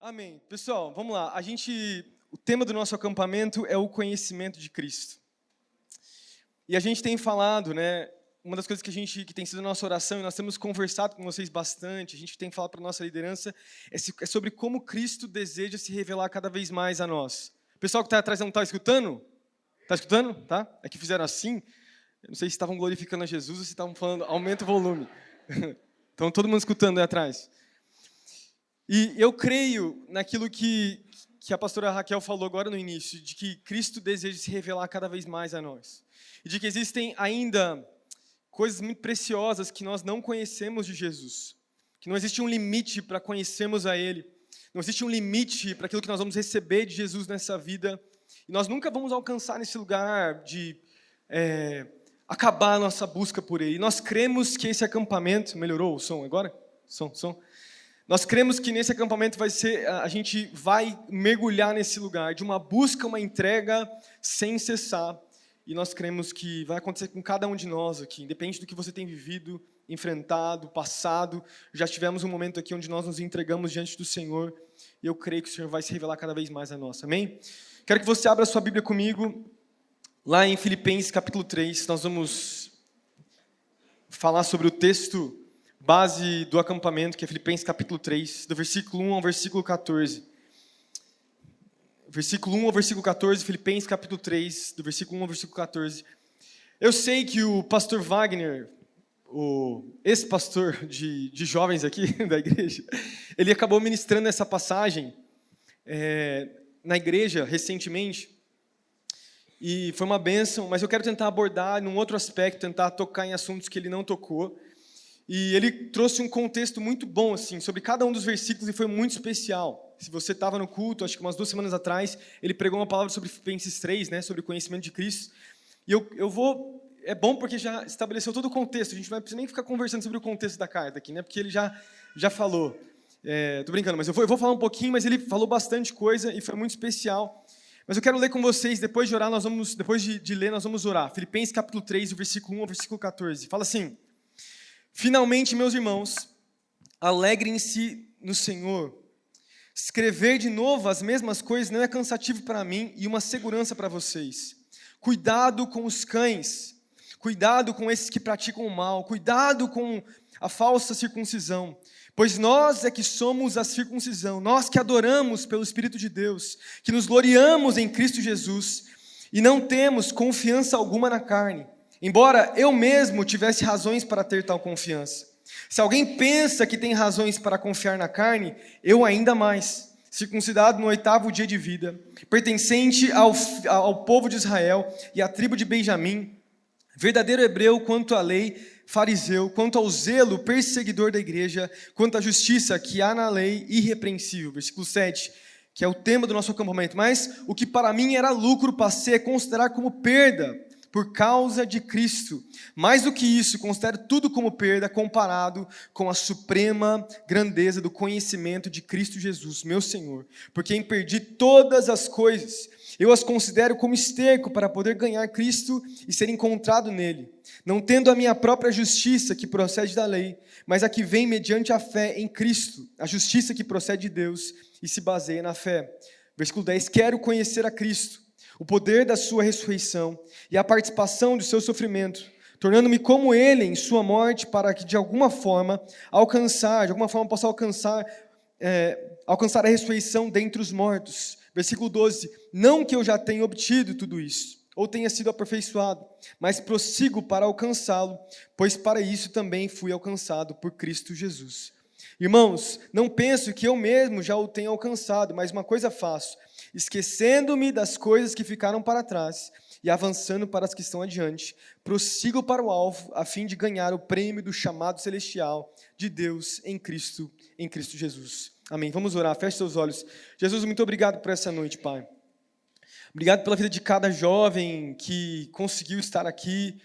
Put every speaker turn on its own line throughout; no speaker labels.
Amém. Pessoal, vamos lá. O tema do nosso acampamento é o conhecimento de Cristo. E a gente tem falado, né? Uma das coisas que tem sido a nossa oração, e nós temos conversado com vocês bastante, a gente tem falado para a nossa liderança, é sobre como Cristo deseja se revelar cada vez mais a nós. O pessoal que está atrás não está escutando? Está escutando? Tá? É que fizeram assim. Eu não sei se estavam glorificando a Jesus ou se estavam falando, aumenta o volume. Então, todo mundo escutando aí atrás. E eu creio naquilo que a pastora Raquel falou agora no início, de que Cristo deseja se revelar cada vez mais a nós. E de que existem ainda coisas muito preciosas que nós não conhecemos de Jesus. Que não existe um limite para conhecermos a Ele. Não existe um limite para aquilo que nós vamos receber de Jesus nessa vida. E nós nunca vamos alcançar nesse lugar de acabar a nossa busca por Ele. E nós cremos que esse acampamento... Melhorou o som agora? Som. Nós cremos que nesse acampamento a gente vai mergulhar nesse lugar de uma busca, uma entrega sem cessar. E nós cremos que vai acontecer com cada um de nós aqui, independente do que você tem vivido, enfrentado, passado. Já tivemos um momento aqui onde nós nos entregamos diante do Senhor. E eu creio que o Senhor vai se revelar cada vez mais a nós. Amém? Quero que você abra a sua Bíblia comigo. Lá em Filipenses capítulo 3, nós vamos falar sobre o texto base do acampamento, que é Filipenses capítulo 3, do versículo 1 ao versículo 14. Versículo 1 ao versículo 14, Filipenses capítulo 3, do versículo 1 ao versículo 14. Eu sei que o pastor Wagner, o ex-pastor de jovens aqui da igreja, ele acabou ministrando essa passagem na igreja recentemente, e foi uma bênção, mas eu quero tentar abordar num outro aspecto, tentar tocar em assuntos que ele não tocou. E ele trouxe um contexto muito bom assim, sobre cada um dos versículos e foi muito especial. Se você estava no culto, acho que umas 2 semanas atrás, ele pregou uma palavra sobre Filipenses 3, né, sobre o conhecimento de Cristo. E eu vou... É bom porque já estabeleceu todo o contexto. A gente não vai precisar nem ficar conversando sobre o contexto da carta aqui, né, porque ele já falou. Tô brincando, mas eu vou falar um pouquinho, mas ele falou bastante coisa e foi muito especial. Mas eu quero ler com vocês, depois de orar, depois de ler, nós vamos orar. Filipenses capítulo 3, do versículo 1 ao versículo 14. Fala assim: finalmente, meus irmãos, alegrem-se no Senhor. Escrever de novo as mesmas coisas não é cansativo para mim e uma segurança para vocês. Cuidado com os cães, cuidado com esses que praticam o mal, cuidado com a falsa circuncisão, pois nós é que somos a circuncisão, nós que adoramos pelo Espírito de Deus, que nos gloriamos em Cristo Jesus e não temos confiança alguma na carne, embora eu mesmo tivesse razões para ter tal confiança. Se alguém pensa que tem razões para confiar na carne, eu ainda mais, circuncidado no 8º dia de vida, pertencente ao povo de Israel e à tribo de Benjamim, verdadeiro hebreu quanto à lei, fariseu, quanto ao zelo, perseguidor da igreja, quanto à justiça que há na lei, irrepreensível. Versículo 7, que é o tema do nosso acampamento. Mas o que para mim era lucro, passei a considerar como perda, por causa de Cristo. Mais do que isso, considero tudo como perda comparado com a suprema grandeza do conhecimento de Cristo Jesus, meu Senhor. Porque em perdi todas as coisas, eu as considero como esterco para poder ganhar Cristo e ser encontrado nele. Não tendo a minha própria justiça que procede da lei, mas a que vem mediante a fé em Cristo, a justiça que procede de Deus e se baseia na fé. Versículo 10, quero conhecer a Cristo, o poder da sua ressurreição e a participação do seu sofrimento, tornando-me como ele em sua morte, para que de alguma forma possa alcançar a ressurreição dentre os mortos. Versículo 12, não que eu já tenha obtido tudo isso, ou tenha sido aperfeiçoado, mas prossigo para alcançá-lo, pois para isso também fui alcançado por Cristo Jesus. Irmãos, não penso que eu mesmo já o tenha alcançado, mas uma coisa faço, esquecendo-me das coisas que ficaram para trás e avançando para as que estão adiante, prossigo para o alvo, a fim de ganhar o prêmio do chamado celestial de Deus em Cristo Jesus. Amém. Vamos orar, feche seus olhos. Jesus, muito obrigado por essa noite, Pai. Obrigado pela vida de cada jovem que conseguiu estar aqui,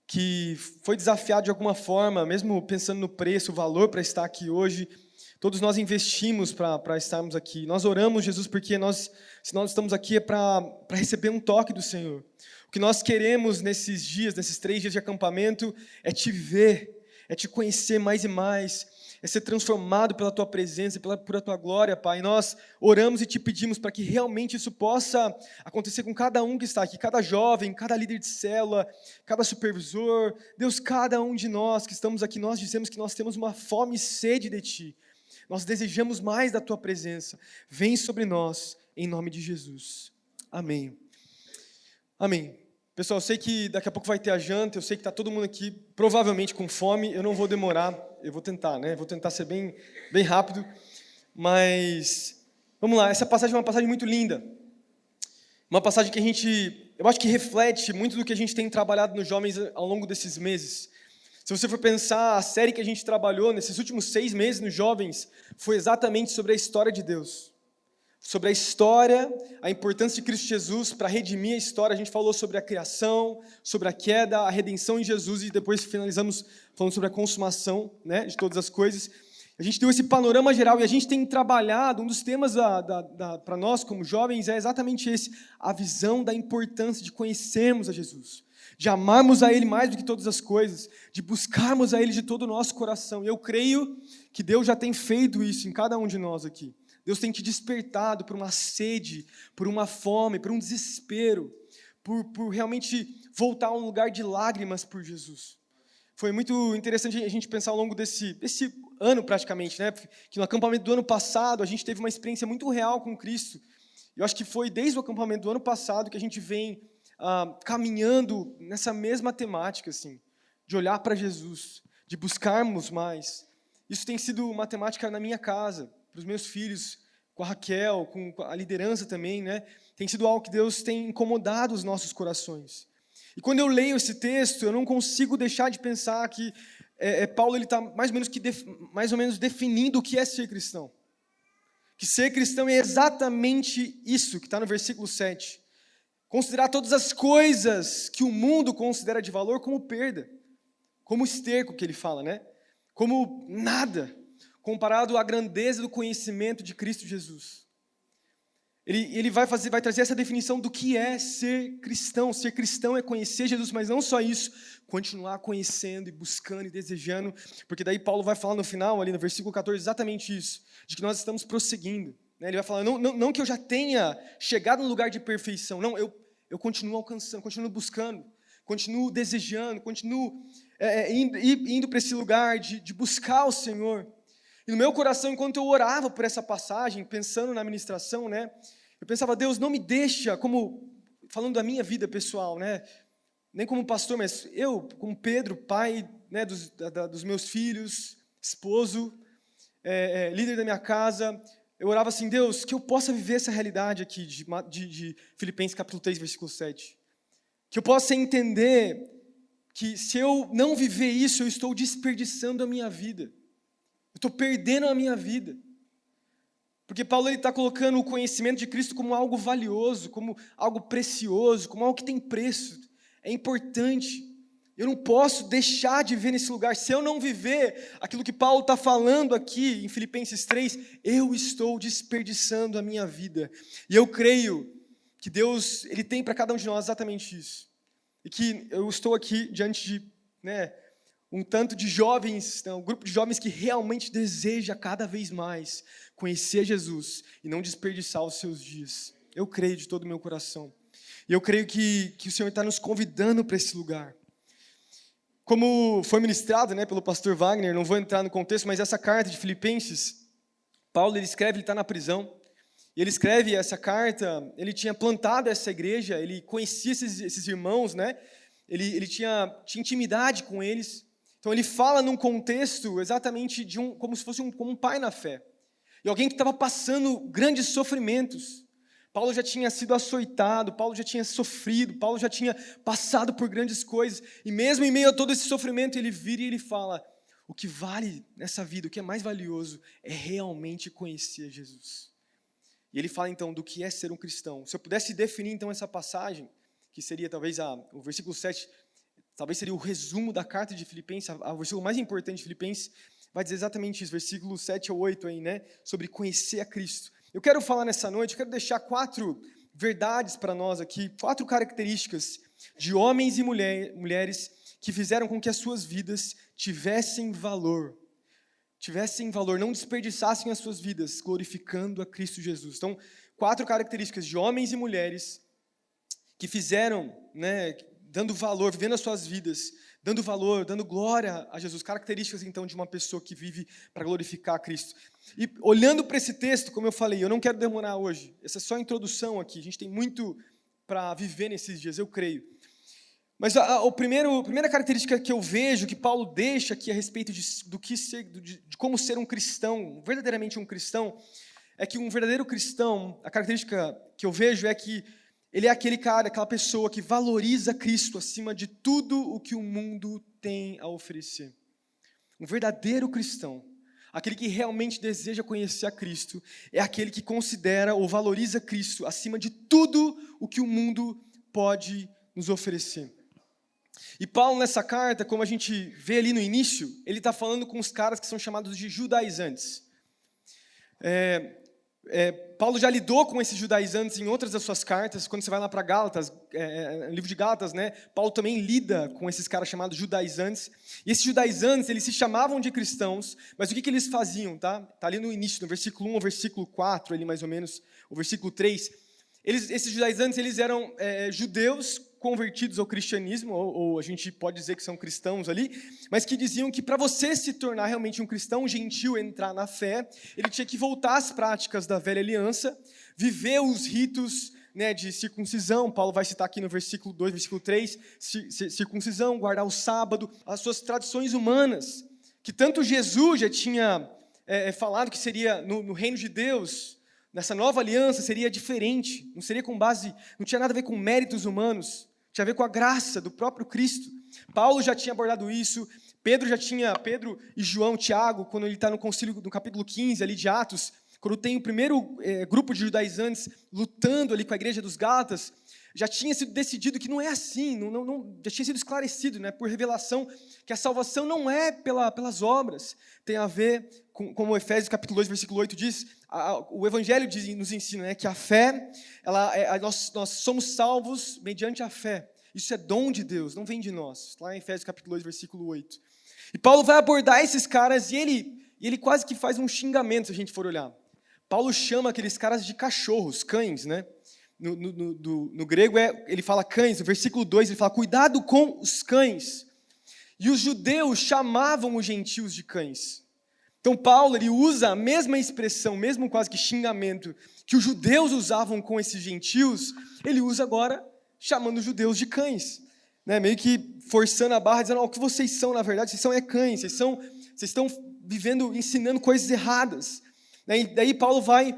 que foi desafiado de alguma forma, mesmo pensando no preço, o valor para estar aqui hoje. Todos nós investimos para estarmos aqui. Nós oramos, Jesus, porque se nós estamos aqui é para receber um toque do Senhor. O que nós queremos nesses 3 dias de acampamento, é te ver, é te conhecer mais e mais, é ser transformado pela Tua presença, por a Tua glória, Pai. Nós oramos e Te pedimos para que realmente isso possa acontecer com cada um que está aqui, cada jovem, cada líder de célula, cada supervisor. Deus, cada um de nós que estamos aqui, nós dizemos que nós temos uma fome e sede de Ti. Nós desejamos mais da Tua presença. Vem sobre nós, em nome de Jesus. Amém. Amém. Pessoal, eu sei que daqui a pouco vai ter a janta, eu sei que está todo mundo aqui provavelmente com fome, eu não vou demorar, eu vou tentar, né? Vou tentar ser bem rápido, mas vamos lá, essa passagem é uma passagem muito linda, uma passagem que eu acho que reflete muito do que a gente tem trabalhado nos jovens ao longo desses meses. Se você for pensar, a série que a gente trabalhou nesses últimos 6 meses nos jovens foi exatamente sobre a história de Deus. Sobre a história, a importância de Cristo Jesus para redimir a história. A gente falou sobre a criação, sobre a queda, a redenção em Jesus e depois finalizamos falando sobre a consumação, né, de todas as coisas. A gente deu esse panorama geral e a gente tem trabalhado, um dos temas para nós como jovens é exatamente esse, a visão da importância de conhecermos a Jesus, de amarmos a Ele mais do que todas as coisas, de buscarmos a Ele de todo o nosso coração. E eu creio que Deus já tem feito isso em cada um de nós aqui. Deus tem te despertado por uma sede, por uma fome, por um desespero, por realmente voltar a um lugar de lágrimas por Jesus. Foi muito interessante a gente pensar ao longo desse ano praticamente, né? Que no acampamento do ano passado a gente teve uma experiência muito real com Cristo. Eu acho que foi desde o acampamento do ano passado que a gente vem caminhando nessa mesma temática, assim, de olhar para Jesus, de buscarmos mais. Isso tem sido uma temática na minha casa, para os meus filhos, com a Raquel, com a liderança também, né? Tem sido algo que Deus tem incomodado os nossos corações. E quando eu leio esse texto, eu não consigo deixar de pensar que Paulo está mais ou menos definindo o que é ser cristão. Que ser cristão é exatamente isso que está no versículo 7. Considerar todas as coisas que o mundo considera de valor como perda, como esterco que ele fala, né? Como nada, comparado à grandeza do conhecimento de Cristo Jesus. Ele vai trazer essa definição do que é ser cristão. Ser cristão é conhecer Jesus, mas não só isso, continuar conhecendo e buscando e desejando, porque daí Paulo vai falar no final, ali no versículo 14, exatamente isso, de que nós estamos prosseguindo. Né? Ele vai falar, não que eu já tenha chegado no lugar de perfeição, não, eu continuo alcançando, continuo buscando, continuo desejando, continuo indo para esse lugar de buscar o Senhor. E no meu coração, enquanto eu orava por essa passagem, pensando na ministração, né, eu pensava, Deus, não me deixa, falando da minha vida pessoal, né, nem como pastor, mas eu, como Pedro, pai, né, dos meus filhos, esposo, líder da minha casa, eu orava assim, Deus, que eu possa viver essa realidade aqui de Filipenses capítulo 3, versículo 7. Que eu possa entender que se eu não viver isso, eu estou desperdiçando a minha vida. Eu estou perdendo a minha vida. Porque Paulo está colocando o conhecimento de Cristo como algo valioso, como algo precioso, como algo que tem preço. É importante. Eu não posso deixar de viver nesse lugar. Se eu não viver aquilo que Paulo está falando aqui em Filipenses 3, eu estou desperdiçando a minha vida. E eu creio que Deus ele tem para cada um de nós exatamente isso. E que eu estou aqui diante de um tanto de jovens, um grupo de jovens que realmente deseja cada vez mais conhecer Jesus e não desperdiçar os seus dias. Eu creio de todo o meu coração. E eu creio que o Senhor está nos convidando para esse lugar. Como foi ministrado pelo pastor Wagner, não vou entrar no contexto, mas essa carta de Filipenses, Paulo ele escreve, ele está na prisão, e ele escreve essa carta, ele tinha plantado essa igreja, ele conhecia esses irmãos, né? Ele tinha intimidade com eles. Então ele fala num contexto exatamente como se fosse como um pai na fé. E alguém que estava passando grandes sofrimentos. Paulo já tinha sido açoitado, Paulo já tinha sofrido, Paulo já tinha passado por grandes coisas. E mesmo em meio a todo esse sofrimento, ele vira e ele fala, o que vale nessa vida, o que é mais valioso, é realmente conhecer Jesus. E ele fala então do que é ser um cristão. Se eu pudesse definir então essa passagem, que seria talvez o versículo 7, talvez seria o resumo da carta de Filipenses, o versículo mais importante de Filipenses, vai dizer exatamente isso, versículo 7 ao 8, aí, né, sobre conhecer a Cristo. Eu quero falar nessa noite, eu quero deixar 4 verdades para nós aqui, 4 características de homens e mulheres que fizeram com que as suas vidas tivessem valor, tivessem valor, não desperdiçassem as suas vidas glorificando a Cristo Jesus. Então, 4 características de homens e mulheres que fizeram, né, dando valor, vivendo as suas vidas, dando valor, dando glória a Jesus. Características, então, de uma pessoa que vive para glorificar a Cristo. E olhando para esse texto, como eu falei, eu não quero demorar hoje. Essa é só a introdução aqui. A gente tem muito para viver nesses dias, eu creio. Mas a primeira característica que eu vejo, que Paulo deixa aqui a respeito de como ser um cristão, verdadeiramente um cristão, é que um verdadeiro cristão, a característica que eu vejo é que ele é aquele cara, aquela pessoa que valoriza Cristo acima de tudo o que o mundo tem a oferecer. Um verdadeiro cristão, aquele que realmente deseja conhecer a Cristo, é aquele que considera ou valoriza Cristo acima de tudo o que o mundo pode nos oferecer. E Paulo, nessa carta, como a gente vê ali no início, ele está falando com os caras que são chamados de judaizantes. Paulo já lidou com esses judaizantes em outras das suas cartas. Quando você vai lá para Gálatas, no livro de Gálatas, né, Paulo também lida com esses caras chamados judaizantes. E esses judaizantes, eles se chamavam de cristãos, mas o que eles faziam? Tá ali no início, no versículo 1 ao versículo 4, ali mais ou menos, o versículo 3. Esses judaizantes, eles eram judeus convertidos ao cristianismo, ou a gente pode dizer que são cristãos ali, mas que diziam que para você se tornar realmente um cristão, um gentil, entrar na fé, ele tinha que voltar às práticas da velha aliança, viver os ritos, né, de circuncisão. Paulo vai citar aqui no versículo 2, versículo 3, circuncisão, guardar o sábado, as suas tradições humanas, que tanto Jesus já tinha falado que seria no reino de Deus, nessa nova aliança seria diferente, não seria com base, não tinha nada a ver com méritos humanos, tinha a ver com a graça do próprio Cristo. Paulo já tinha abordado isso, Pedro e João, Tiago, quando ele está no concílio, no capítulo 15 ali de Atos, quando tem o primeiro grupo de judaizantes lutando ali com a igreja dos Gálatas, já tinha sido decidido que não é assim, já tinha sido esclarecido, né, por revelação, que a salvação não é pelas obras, tem a ver com, como Efésios capítulo 2, versículo 8 diz, o Evangelho nos ensina, né, que a fé, nós somos salvos mediante a fé. Isso é dom de Deus, não vem de nós. Lá em Efésios capítulo 2, versículo 8. E Paulo vai abordar esses caras e ele quase que faz um xingamento, se a gente for olhar. Paulo chama aqueles caras de cachorros, cães, né? No grego ele fala cães, no versículo 2 ele fala, cuidado com os cães. E os judeus chamavam os gentios de cães. Então Paulo, ele usa a mesma expressão, mesmo quase que xingamento, que os judeus usavam com esses gentios, ele usa agora chamando os judeus de cães. Né? Meio que forçando a barra, dizendo, o que vocês são na verdade, vocês são cães, vocês estão vivendo, ensinando coisas erradas. E daí Paulo vai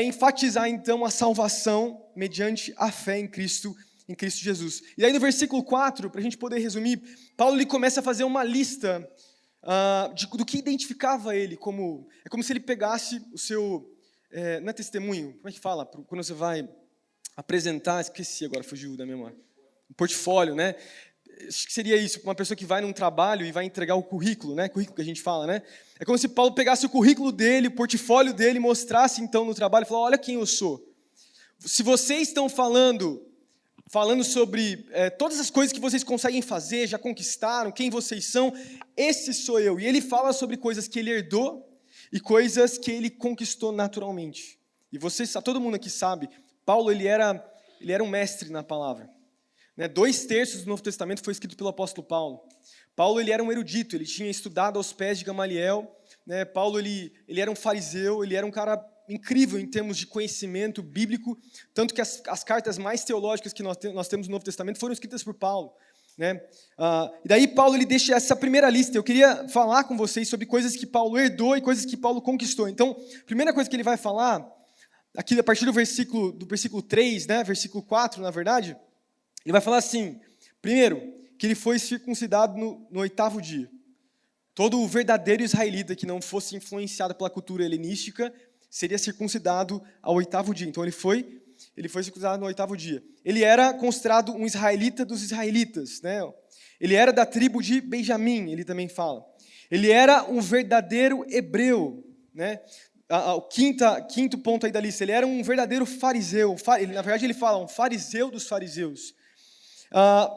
enfatizar então a salvação mediante a fé em Cristo Jesus. E aí no versículo 4, para a gente poder resumir, Paulo ele começa a fazer uma lista do que identificava ele como... É como se ele pegasse o seu... não é testemunho? Como é que fala? Quando você vai apresentar... Esqueci agora, fugiu da memória. Um portfólio, né? Acho que seria isso, uma pessoa que vai num trabalho e vai entregar o currículo, né? Currículo que a gente fala, né? É como se Paulo pegasse o currículo dele, o portfólio dele, mostrasse então no trabalho e falasse, olha quem eu sou. Se vocês estão falando sobre todas as coisas que vocês conseguem fazer, já conquistaram, quem vocês são, esse sou eu. E ele fala sobre coisas que ele herdou e coisas que ele conquistou naturalmente. E todo mundo aqui sabe, Paulo ele era um mestre na palavra. 2/3 do Novo Testamento foi escrito pelo apóstolo Paulo. Paulo ele era um erudito, ele tinha estudado aos pés de Gamaliel. Paulo ele era um fariseu, ele era um cara incrível em termos de conhecimento bíblico, tanto que as cartas mais teológicas que nós temos no Novo Testamento foram escritas por Paulo. E daí Paulo ele deixa essa primeira lista. Eu queria falar com vocês sobre coisas que Paulo herdou e coisas que Paulo conquistou. Então, a primeira coisa que ele vai falar, aqui a partir do versículo 3, versículo 4, na verdade, ele vai falar assim, primeiro, que ele foi circuncidado no 8º dia. Todo o verdadeiro israelita que não fosse influenciado pela cultura helenística seria circuncidado ao 8º dia. Então ele foi circuncidado no 8º dia. Ele era considerado um israelita dos israelitas. Ele era da tribo de Benjamim, ele também fala. Ele era um verdadeiro hebreu. O quinto ponto aí da lista, ele era um verdadeiro fariseu. Na verdade ele fala um fariseu dos fariseus.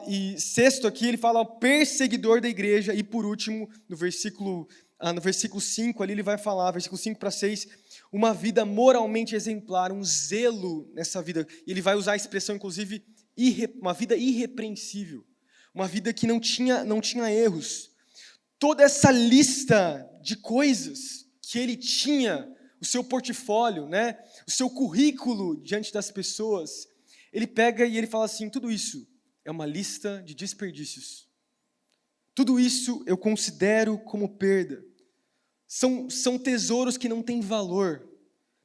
E sexto aqui, ele fala perseguidor da igreja. E por último, no versículo no versículo 5, ali ele vai falar, versículo 5 para 6, uma vida moralmente exemplar, um zelo nessa vida. E ele vai usar a expressão, inclusive, uma vida irrepreensível, uma vida que não tinha erros. Toda essa lista de coisas que ele tinha, o seu portfólio, né, o seu currículo diante das pessoas, ele pega e ele fala assim, tudo isso é uma lista de desperdícios. Tudo isso eu considero como perda. São tesouros que não têm valor.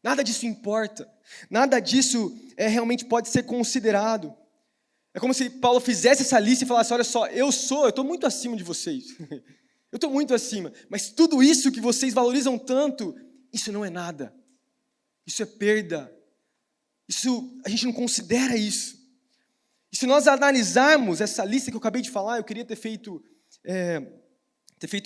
Nada disso importa. Nada disso realmente pode ser considerado. É como se Paulo fizesse essa lista e falasse, olha só, eu estou muito acima de vocês. Eu estou muito acima. Mas tudo isso que vocês valorizam tanto, isso não é nada. Isso é perda. A gente não considera isso. E se nós analisarmos essa lista que eu acabei de falar, eu queria ter feito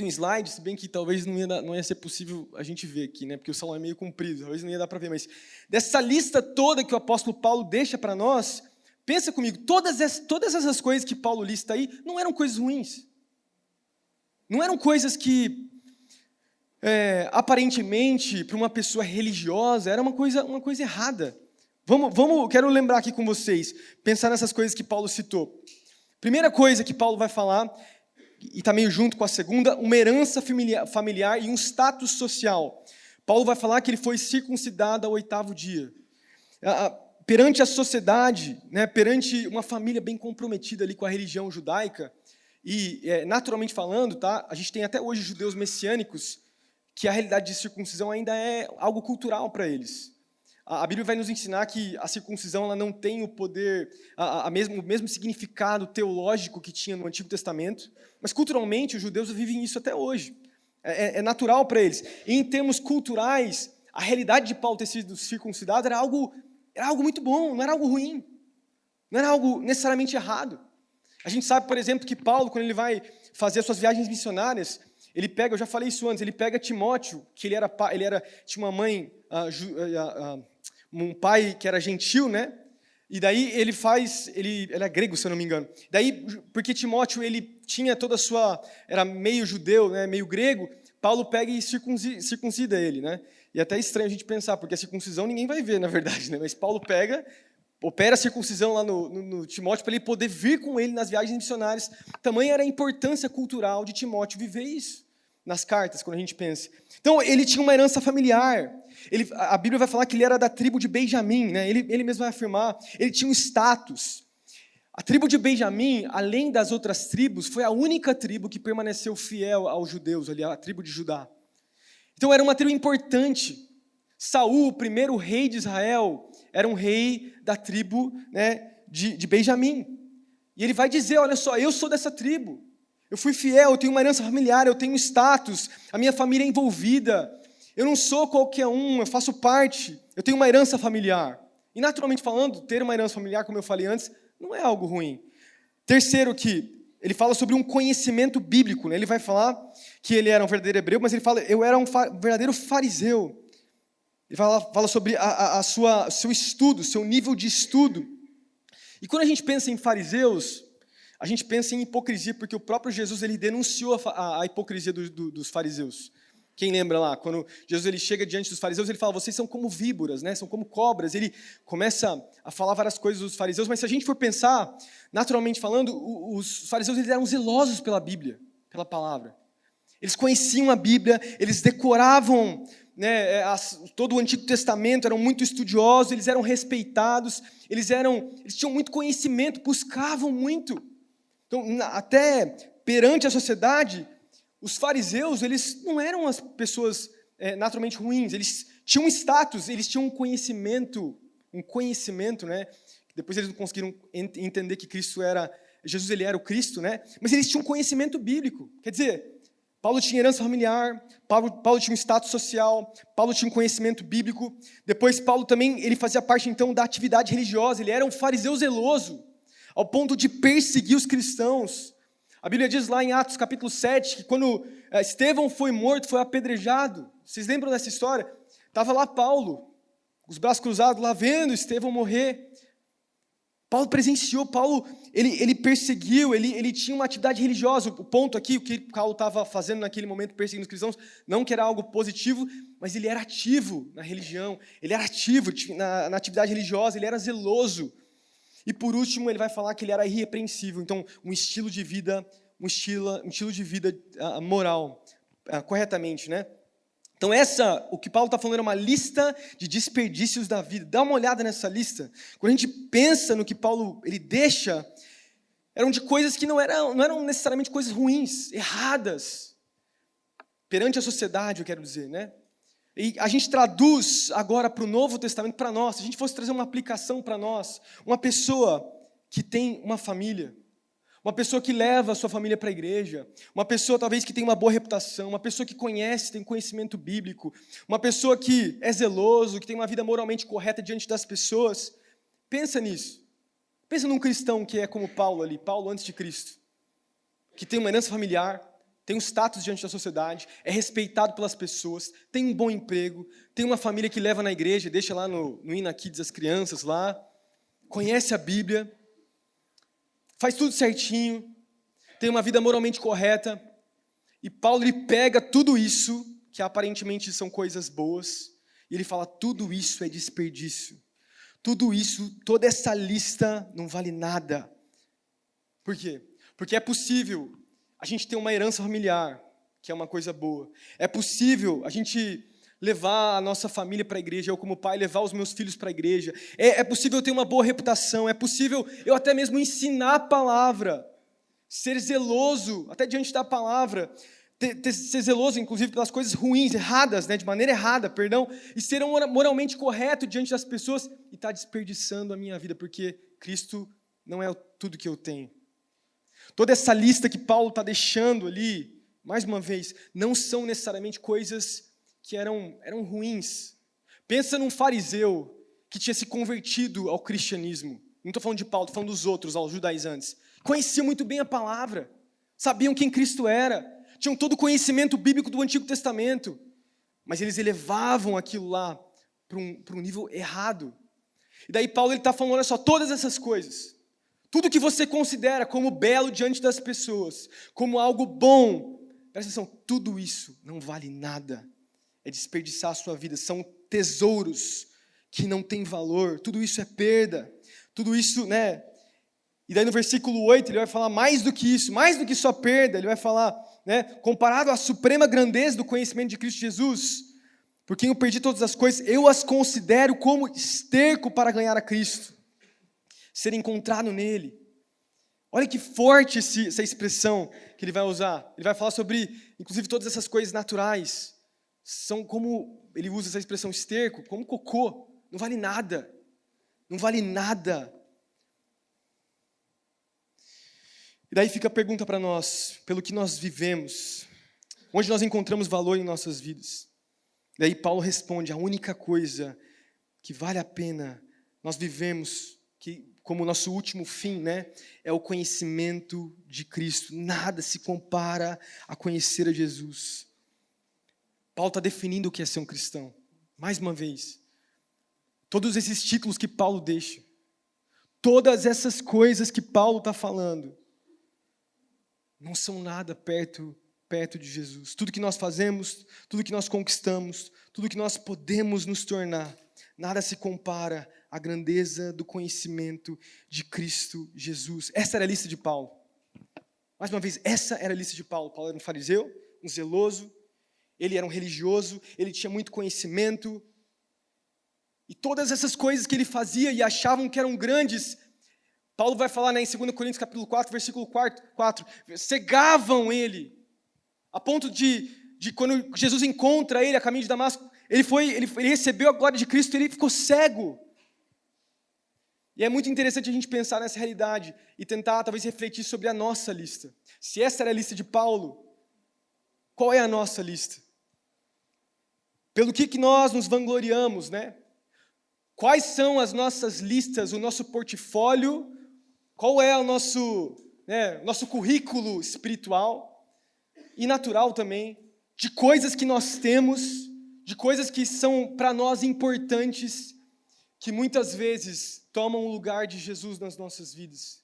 um slide, se bem que talvez não ia ser possível a gente ver aqui, né? Porque o salão é meio comprido, talvez não ia dar para ver, mas dessa lista toda que o apóstolo Paulo deixa para nós, pensa comigo, todas essas coisas que Paulo lista aí, não eram coisas ruins. Não eram coisas que, aparentemente, para uma pessoa religiosa, era uma coisa errada. Quero lembrar aqui com vocês, pensar nessas coisas que Paulo citou. Primeira coisa que Paulo vai falar, e está meio junto com a segunda, uma herança familiar e um status social. Paulo vai falar que ele foi circuncidado ao 8º dia. Perante a sociedade, né, perante uma família bem comprometida ali com a religião judaica, e naturalmente falando, tá, a gente tem até hoje judeus messiânicos, que a realidade de circuncisão ainda é algo cultural para eles. A Bíblia vai nos ensinar que a circuncisão ela não tem o poder, o mesmo significado teológico que tinha no Antigo Testamento, mas culturalmente os judeus vivem isso até hoje. É natural para eles. E em termos culturais, a realidade de Paulo ter sido circuncidado era algo muito bom, não era algo ruim, não era algo necessariamente errado. A gente sabe, por exemplo, que Paulo, quando ele vai fazer as suas viagens missionárias, ele pega, eu já falei isso antes, ele pega Timóteo, que tinha uma mãe, um pai que era gentil, né? E daí ele é grego, se eu não me engano. Daí, porque Timóteo, ele tinha era meio judeu, né, meio grego, Paulo pega e circuncida ele, né? E até é estranho a gente pensar, porque a circuncisão ninguém vai ver, na verdade, né? Mas Paulo opera a circuncisão lá no Timóteo para ele poder vir com ele nas viagens missionárias. Tamanha era a importância cultural de Timóteo viver isso nas cartas, quando a gente pensa. Então, ele tinha uma herança familiar. A Bíblia vai falar que ele era da tribo de Benjamim, né? Ele mesmo vai afirmar, ele tinha um status. A tribo de Benjamim, além das outras tribos, foi a única tribo que permaneceu fiel aos judeus, ali, a tribo de Judá. Então, era uma tribo importante. Saul, o primeiro rei de Israel, era um rei da tribo, né, de Benjamim. E ele vai dizer, olha só, eu sou dessa tribo. Eu fui fiel, eu tenho uma herança familiar, eu tenho status, a minha família é envolvida. Eu não sou qualquer um, eu faço parte, eu tenho uma herança familiar. E naturalmente falando, ter uma herança familiar, como eu falei antes, não é algo ruim. Terceiro que ele fala sobre um conhecimento bíblico, né? Ele vai falar que ele era um verdadeiro hebreu, mas ele fala, eu era um verdadeiro fariseu. Ele fala sobre seu estudo, seu nível de estudo. E quando a gente pensa em fariseus, a gente pensa em hipocrisia, porque o próprio Jesus ele denunciou a hipocrisia dos fariseus. Quem lembra lá, quando Jesus ele chega diante dos fariseus, ele fala, vocês são como víboras, né? São como cobras. Ele começa a falar várias coisas dos fariseus, mas se a gente for pensar, naturalmente falando, os fariseus eles eram zelosos pela Bíblia, pela palavra. Eles conheciam a Bíblia, eles decoravam, né, todo o Antigo Testamento, eram muito estudiosos, eles eram respeitados, eles tinham muito conhecimento, buscavam muito. Então, até perante a sociedade, os fariseus, eles não eram as pessoas naturalmente ruins, eles tinham um status, eles tinham um conhecimento, né? Depois eles não conseguiram entender que Jesus ele era o Cristo, né? Mas eles tinham um conhecimento bíblico. Quer dizer, Paulo tinha herança familiar, Paulo tinha um status social, Paulo tinha um conhecimento bíblico. Depois Paulo também, ele fazia parte então da atividade religiosa, ele era um fariseu zeloso, ao ponto de perseguir os cristãos. A Bíblia diz lá em Atos capítulo 7, que quando Estevão foi morto, foi apedrejado. Vocês lembram dessa história? Estava lá Paulo, os braços cruzados, lá vendo Estevão morrer. Paulo presenciou, Paulo, ele perseguiu, ele tinha uma atividade religiosa. O ponto aqui, o que Paulo estava fazendo naquele momento, perseguindo os cristãos, não que era algo positivo, mas ele era ativo na religião, ele era ativo na atividade religiosa, ele era zeloso. E por último, ele vai falar que ele era irrepreensível. Então, um estilo de vida moral, corretamente, né? Então o que Paulo está falando é uma lista de desperdícios da vida. Dá uma olhada nessa lista. Quando a gente pensa no que Paulo ele deixa, eram de coisas que não eram necessariamente coisas ruins, erradas, perante a sociedade, eu quero dizer, né? E a gente traduz agora para o Novo Testamento, para nós, se a gente fosse trazer uma aplicação para nós, uma pessoa que tem uma família, uma pessoa que leva a sua família para a igreja, uma pessoa talvez que tem uma boa reputação, uma pessoa que tem conhecimento bíblico, uma pessoa que é zeloso, que tem uma vida moralmente correta diante das pessoas. Pensa nisso. Pensa num cristão que é como Paulo ali, Paulo antes de Cristo, que tem uma herança familiar, tem um status diante da sociedade, é respeitado pelas pessoas, tem um bom emprego, tem uma família que leva na igreja, deixa lá no Ina Kids as crianças lá, conhece a Bíblia, faz tudo certinho, tem uma vida moralmente correta, e Paulo ele pega tudo isso, que aparentemente são coisas boas, e ele fala, tudo isso é desperdício. Tudo isso, toda essa lista não vale nada. Por quê? Porque é possível a gente ter uma herança familiar, que é uma coisa boa. É possível a gente levar a nossa família para a igreja, eu como pai levar os meus filhos para a igreja. É possível eu ter uma boa reputação, é possível eu até mesmo ensinar a palavra, ser zeloso, até diante da palavra, ser zeloso, inclusive, pelas coisas ruins, erradas, né, de maneira errada, perdão, e ser moralmente correto diante das pessoas, e estar desperdiçando a minha vida, porque Cristo não é tudo que eu tenho. Toda essa lista que Paulo está deixando ali, mais uma vez, não são necessariamente coisas que eram ruins. Pensa num fariseu que tinha se convertido ao cristianismo. Não estou falando de Paulo, estou falando dos outros, aos judaizantes. Conheciam muito bem a palavra, sabiam quem Cristo era, tinham todo o conhecimento bíblico do Antigo Testamento, mas eles elevavam aquilo lá para um nível errado. E daí Paulo está falando, olha só, todas essas coisas, tudo que você considera como belo diante das pessoas, como algo bom, presta atenção, tudo isso não vale nada. É desperdiçar a sua vida, são tesouros que não têm valor, tudo isso é perda, tudo isso, né? E daí no versículo 8 ele vai falar mais do que isso, mais do que só perda, ele vai falar, né? Comparado à suprema grandeza do conhecimento de Cristo Jesus, por quem eu perdi todas as coisas, eu as considero como esterco para ganhar a Cristo, ser encontrado nele. Olha que forte essa expressão que ele vai usar, ele vai falar sobre, inclusive, todas essas coisas naturais, são como, ele usa essa expressão esterco, como cocô, não vale nada, não vale nada. E daí fica a pergunta para nós, pelo que nós vivemos, onde nós encontramos valor em nossas vidas. E daí Paulo responde, a única coisa que vale a pena nós vivemos, que como nosso último fim, né, é o conhecimento de Cristo. Nada se compara a conhecer a Jesus. Paulo está definindo o que é ser um cristão. Mais uma vez, todos esses títulos que Paulo deixa, todas essas coisas que Paulo está falando, não são nada perto de Jesus. Tudo que nós fazemos, tudo que nós conquistamos, tudo que nós podemos nos tornar, nada se compara à grandeza do conhecimento de Cristo Jesus. Essa era a lista de Paulo. Mais uma vez, essa era a lista de Paulo. Paulo era um fariseu, um zeloso, ele era um religioso, ele tinha muito conhecimento, e todas essas coisas que ele fazia e achavam que eram grandes, Paulo vai falar, né, em 2 Coríntios capítulo 4, versículo 4, cegavam ele, a ponto de quando Jesus encontra ele a caminho de Damasco, ele recebeu a glória de Cristo e ele ficou cego. E é muito interessante a gente pensar nessa realidade e tentar talvez refletir sobre a nossa lista. Se essa era a lista de Paulo, qual é a nossa lista? Pelo que nós nos vangloriamos, né? Quais são as nossas listas, o nosso portfólio? Qual é o nosso currículo espiritual e natural também, de coisas que nós temos, de coisas que são para nós importantes, que muitas vezes tomam o lugar de Jesus nas nossas vidas.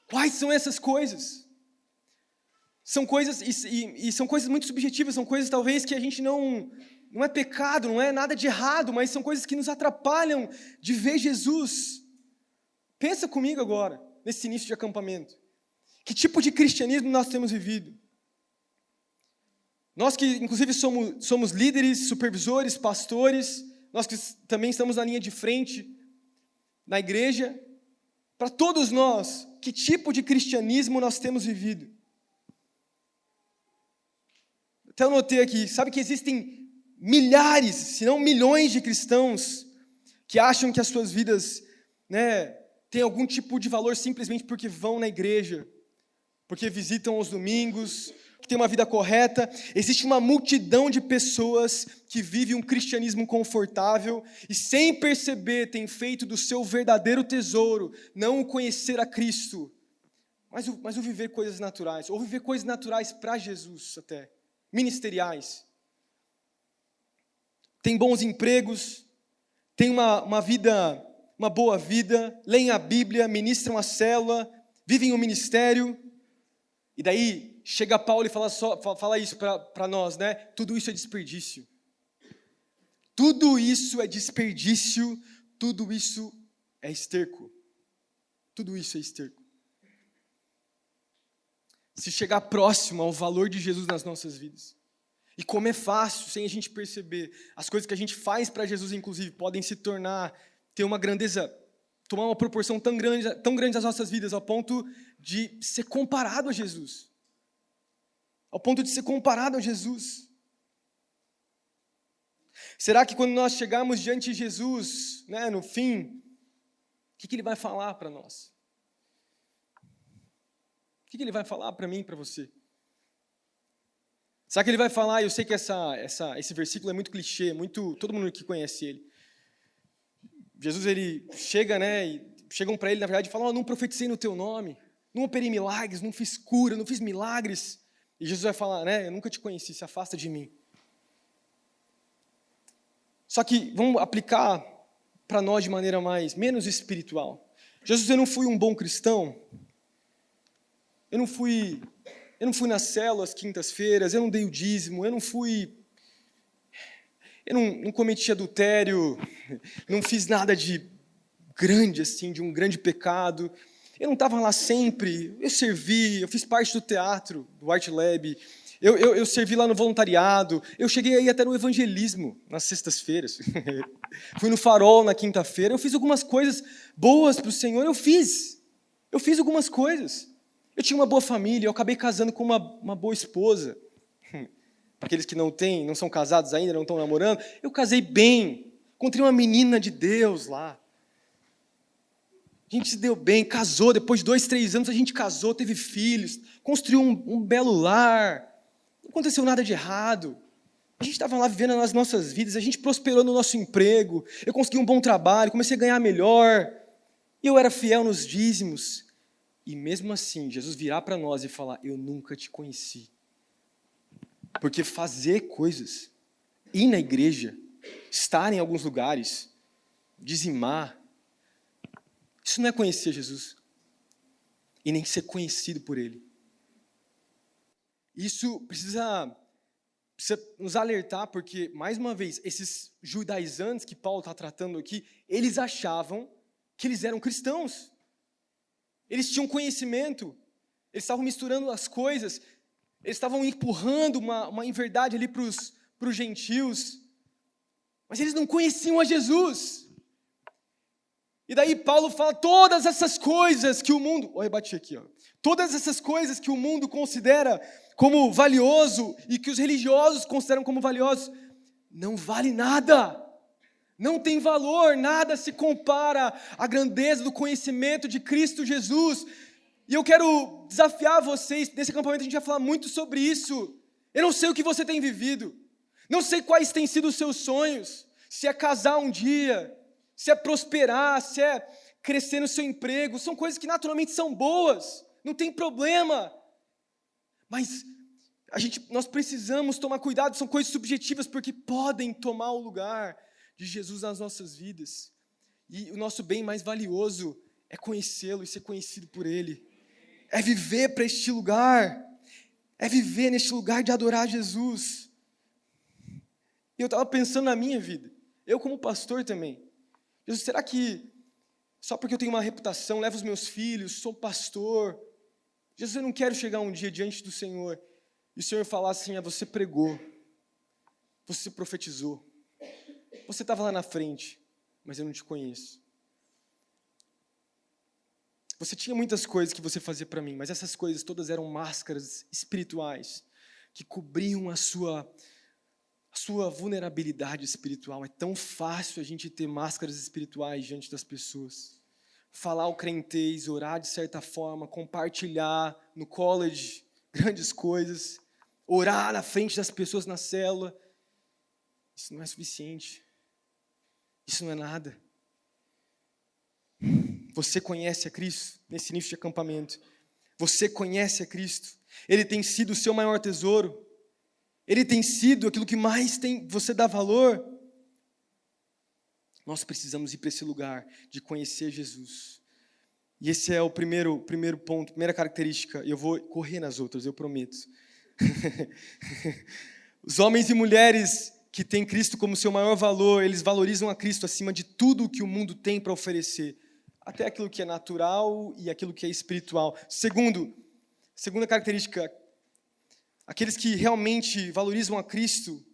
Quais são essas coisas? São coisas, e são coisas muito subjetivas, são coisas talvez que a gente não é pecado, não é nada de errado, mas são coisas que nos atrapalham de ver Jesus. Pensa comigo agora, nesse início de acampamento. Que tipo de cristianismo nós temos vivido? Nós que, inclusive, somos líderes, supervisores, pastores, nós que também estamos na linha de frente na igreja, para todos nós, que tipo de cristianismo nós temos vivido? Até eu notei aqui, sabe que existem milhares, se não milhões de cristãos que acham que as suas vidas, têm algum tipo de valor simplesmente porque vão na igreja, porque visitam aos domingos, que têm uma vida correta. Existe uma multidão de pessoas que vivem um cristianismo confortável e sem perceber tem feito do seu verdadeiro tesouro não o conhecer a Cristo, mas o viver coisas naturais, ou viver coisas naturais para Jesus até, ministeriais. Tem bons empregos, tem uma vida, uma boa vida, leem a Bíblia, ministram a célula, vivem o ministério, e daí chega Paulo e fala isso para nós, né? Tudo isso é desperdício. Tudo isso é desperdício, tudo isso é esterco. Tudo isso é esterco. Se chegar próximo ao valor de Jesus nas nossas vidas. E como é fácil, sem a gente perceber, as coisas que a gente faz para Jesus, inclusive, podem ter uma grandeza, tomar uma proporção tão grande nas nossas vidas, ao ponto de ser comparado a Jesus. Ao ponto de ser comparado a Jesus. Será que quando nós chegarmos diante de Jesus, no fim, o que Ele vai falar para nós? O que Ele vai falar para mim e para você? Será que Ele vai falar, eu sei que esse versículo é muito clichê, todo mundo que conhece ele. Jesus, Ele chega, e chegam para Ele, na verdade, e falam, não profetizei no Teu nome, não operei milagres, não fiz cura, não fiz milagres. E Jesus vai falar, eu nunca te conheci, se afasta de mim. Só que vamos aplicar para nós de maneira menos espiritual. Jesus, eu não fui um bom cristão, eu não fui nas células quintas-feiras, eu não dei o dízimo, eu não cometi adultério, não fiz nada de grande, assim, de um grande pecado, eu não estava lá sempre, eu servi, eu fiz parte do teatro, do Art Lab, eu servi lá no voluntariado, eu cheguei aí até no evangelismo, nas sextas-feiras, fui no Farol na quinta-feira, eu fiz algumas coisas boas para o Senhor, eu fiz algumas coisas. Eu tinha uma boa família, eu acabei casando com uma boa esposa. Para aqueles que não são casados ainda, não estão namorando, eu casei bem, encontrei uma menina de Deus lá. A gente se deu bem, casou, depois de 2, 3 anos a gente casou, teve filhos, construiu um belo lar, não aconteceu nada de errado. A gente estava lá vivendo as nossas vidas, a gente prosperou no nosso emprego, eu consegui um bom trabalho, comecei a ganhar melhor, e eu era fiel nos dízimos. E mesmo assim, Jesus virá para nós e falar, eu nunca te conheci. Porque fazer coisas, ir na igreja, estar em alguns lugares, dizimar, isso não é conhecer Jesus. E nem ser conhecido por Ele. Isso precisa nos alertar, porque, mais uma vez, esses judaizantes que Paulo está tratando aqui, eles achavam que eles eram cristãos. Eles tinham conhecimento, eles estavam misturando as coisas, eles estavam empurrando uma inverdade ali para os gentios, mas eles não conheciam a Jesus. E daí Paulo fala todas essas coisas que o mundo, eu bati aqui, todas essas coisas que o mundo considera como valioso e que os religiosos consideram como valiosos, não vale nada. Não tem valor, nada se compara à grandeza do conhecimento de Cristo Jesus. E eu quero desafiar vocês, nesse acampamento a gente vai falar muito sobre isso. Eu não sei o que você tem vivido, não sei quais têm sido os seus sonhos, se é casar um dia, se é prosperar, se é crescer no seu emprego, são coisas que naturalmente são boas, não tem problema. Mas nós precisamos tomar cuidado, são coisas subjetivas, porque podem tomar o lugar de Jesus nas nossas vidas. E o nosso bem mais valioso é conhecê-lo e ser conhecido por Ele. É viver para este lugar. É viver neste lugar de adorar Jesus. E eu estava pensando na minha vida. Eu como pastor também. Jesus, será que só porque eu tenho uma reputação, levo os meus filhos, sou pastor. Jesus, eu não quero chegar um dia diante do Senhor e o Senhor falar assim, você pregou, você profetizou, você estava lá na frente, mas eu não te conheço. Você tinha muitas coisas que você fazia para mim, mas essas coisas todas eram máscaras espirituais que cobriam a sua vulnerabilidade espiritual. É tão fácil a gente ter máscaras espirituais diante das pessoas. Falar o crentez, orar de certa forma, compartilhar no college grandes coisas, orar na frente das pessoas na célula. Isso não é suficiente. Isso não é nada. Você conhece a Cristo nesse início de acampamento. Você conhece a Cristo. Ele tem sido o seu maior tesouro. Ele tem sido aquilo que mais você dá valor. Nós precisamos ir para esse lugar de conhecer Jesus. E esse é o primeiro ponto, primeira característica. E eu vou correr nas outras, eu prometo. Os homens e mulheres que têm Cristo como seu maior valor, eles valorizam a Cristo acima de tudo o que o mundo tem para oferecer. Até aquilo que é natural e aquilo que é espiritual. Segunda característica, aqueles que realmente valorizam a Cristo,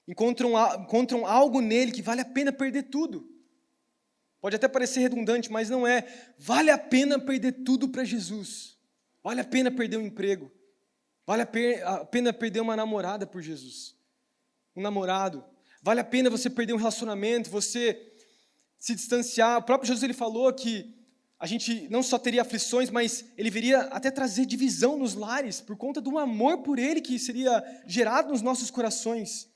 encontram algo nele que vale a pena perder tudo. Pode até parecer redundante, mas não é. Vale a pena perder tudo para Jesus. Vale a pena perder um emprego. Vale a pena perder uma namorada por Jesus. Um namorado. Vale a pena você perder um relacionamento, você se distanciar. O próprio Jesus ele falou que a gente não só teria aflições, mas ele viria até trazer divisão nos lares, por conta do amor por ele que seria gerado nos nossos corações.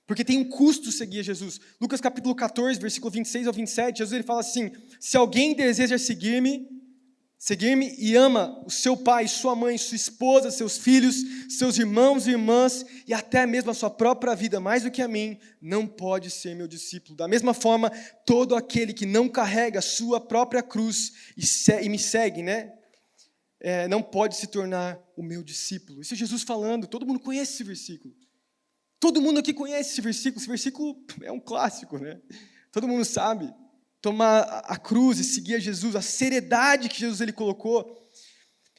Porque tem um custo seguir Jesus. Lucas capítulo 14, versículo 26 ao 27, Jesus ele fala assim, se alguém deseja seguir-me e ama o seu pai, sua mãe, sua esposa, seus filhos, seus irmãos e irmãs, e até mesmo a sua própria vida, mais do que a mim, não pode ser meu discípulo. Da mesma forma, todo aquele que não carrega a sua própria cruz e me segue, não pode se tornar o meu discípulo. Isso é Jesus falando, todo mundo conhece esse versículo. Todo mundo aqui conhece esse versículo é um clássico, Todo mundo sabe. Tomar a cruz e seguir a Jesus, a seriedade que Jesus ele colocou.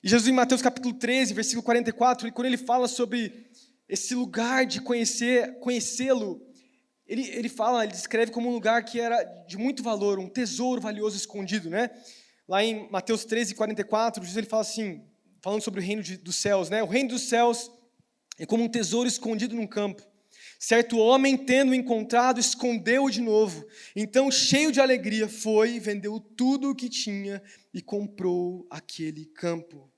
E Jesus em Mateus capítulo 13, versículo 44, quando ele fala sobre esse lugar de conhecê-lo, ele descreve como um lugar que era de muito valor, um tesouro valioso escondido, Lá em Mateus 13, 44, Jesus ele fala assim, falando sobre o reino dos céus, O reino dos céus é como um tesouro escondido num campo. Certo homem, tendo encontrado, escondeu-o de novo. Então, cheio de alegria, foi, vendeu tudo o que tinha e comprou aquele campo.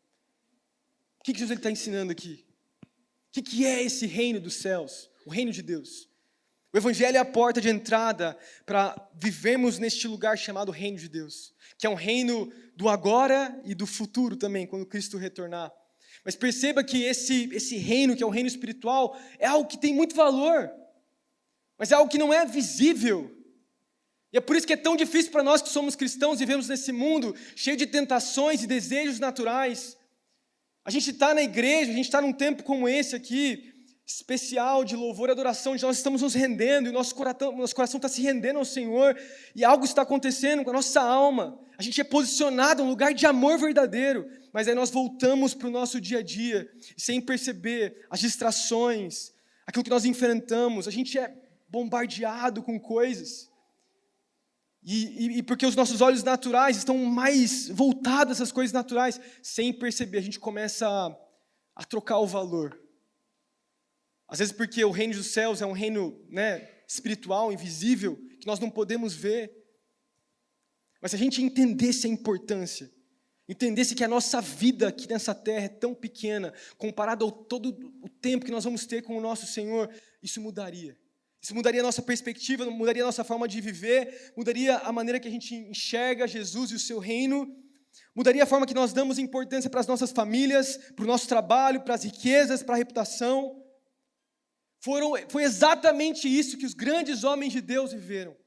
O que Jesus está ensinando aqui? O que é esse reino dos céus? O reino de Deus. O Evangelho é a porta de entrada para vivermos neste lugar chamado reino de Deus. Que é um reino do agora e do futuro também, quando Cristo retornar. Mas perceba que esse reino, que é o reino espiritual, é algo que tem muito valor, mas é algo que não é visível. E é por isso que é tão difícil para nós que somos cristãos e vivemos nesse mundo cheio de tentações e desejos naturais. A gente está na igreja, a gente está num tempo como esse aqui, especial de louvor e adoração, onde nós estamos nos rendendo, e nosso coração está se rendendo ao Senhor, e algo está acontecendo com a nossa alma. A gente é posicionado em um lugar de amor verdadeiro, mas aí nós voltamos para o nosso dia a dia, sem perceber as distrações, aquilo que nós enfrentamos, a gente é bombardeado com coisas, e porque os nossos olhos naturais estão mais voltados a essas coisas naturais, sem perceber, a gente começa a trocar o valor. Às vezes porque o reino dos céus é um reino espiritual, invisível, que nós não podemos ver. Mas se a gente entendesse a importância, entendesse que a nossa vida aqui nessa terra é tão pequena, comparado ao todo o tempo que nós vamos ter com o nosso Senhor, isso mudaria. Isso mudaria a nossa perspectiva, mudaria a nossa forma de viver, mudaria a maneira que a gente enxerga Jesus e o seu reino, mudaria a forma que nós damos importância para as nossas famílias, para o nosso trabalho, para as riquezas, para a reputação. Foi exatamente isso que os grandes homens de Deus viveram.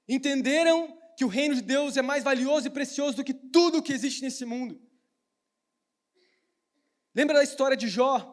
Entenderam que o reino de Deus é mais valioso e precioso do que tudo que existe nesse mundo. Lembra da história de Jó?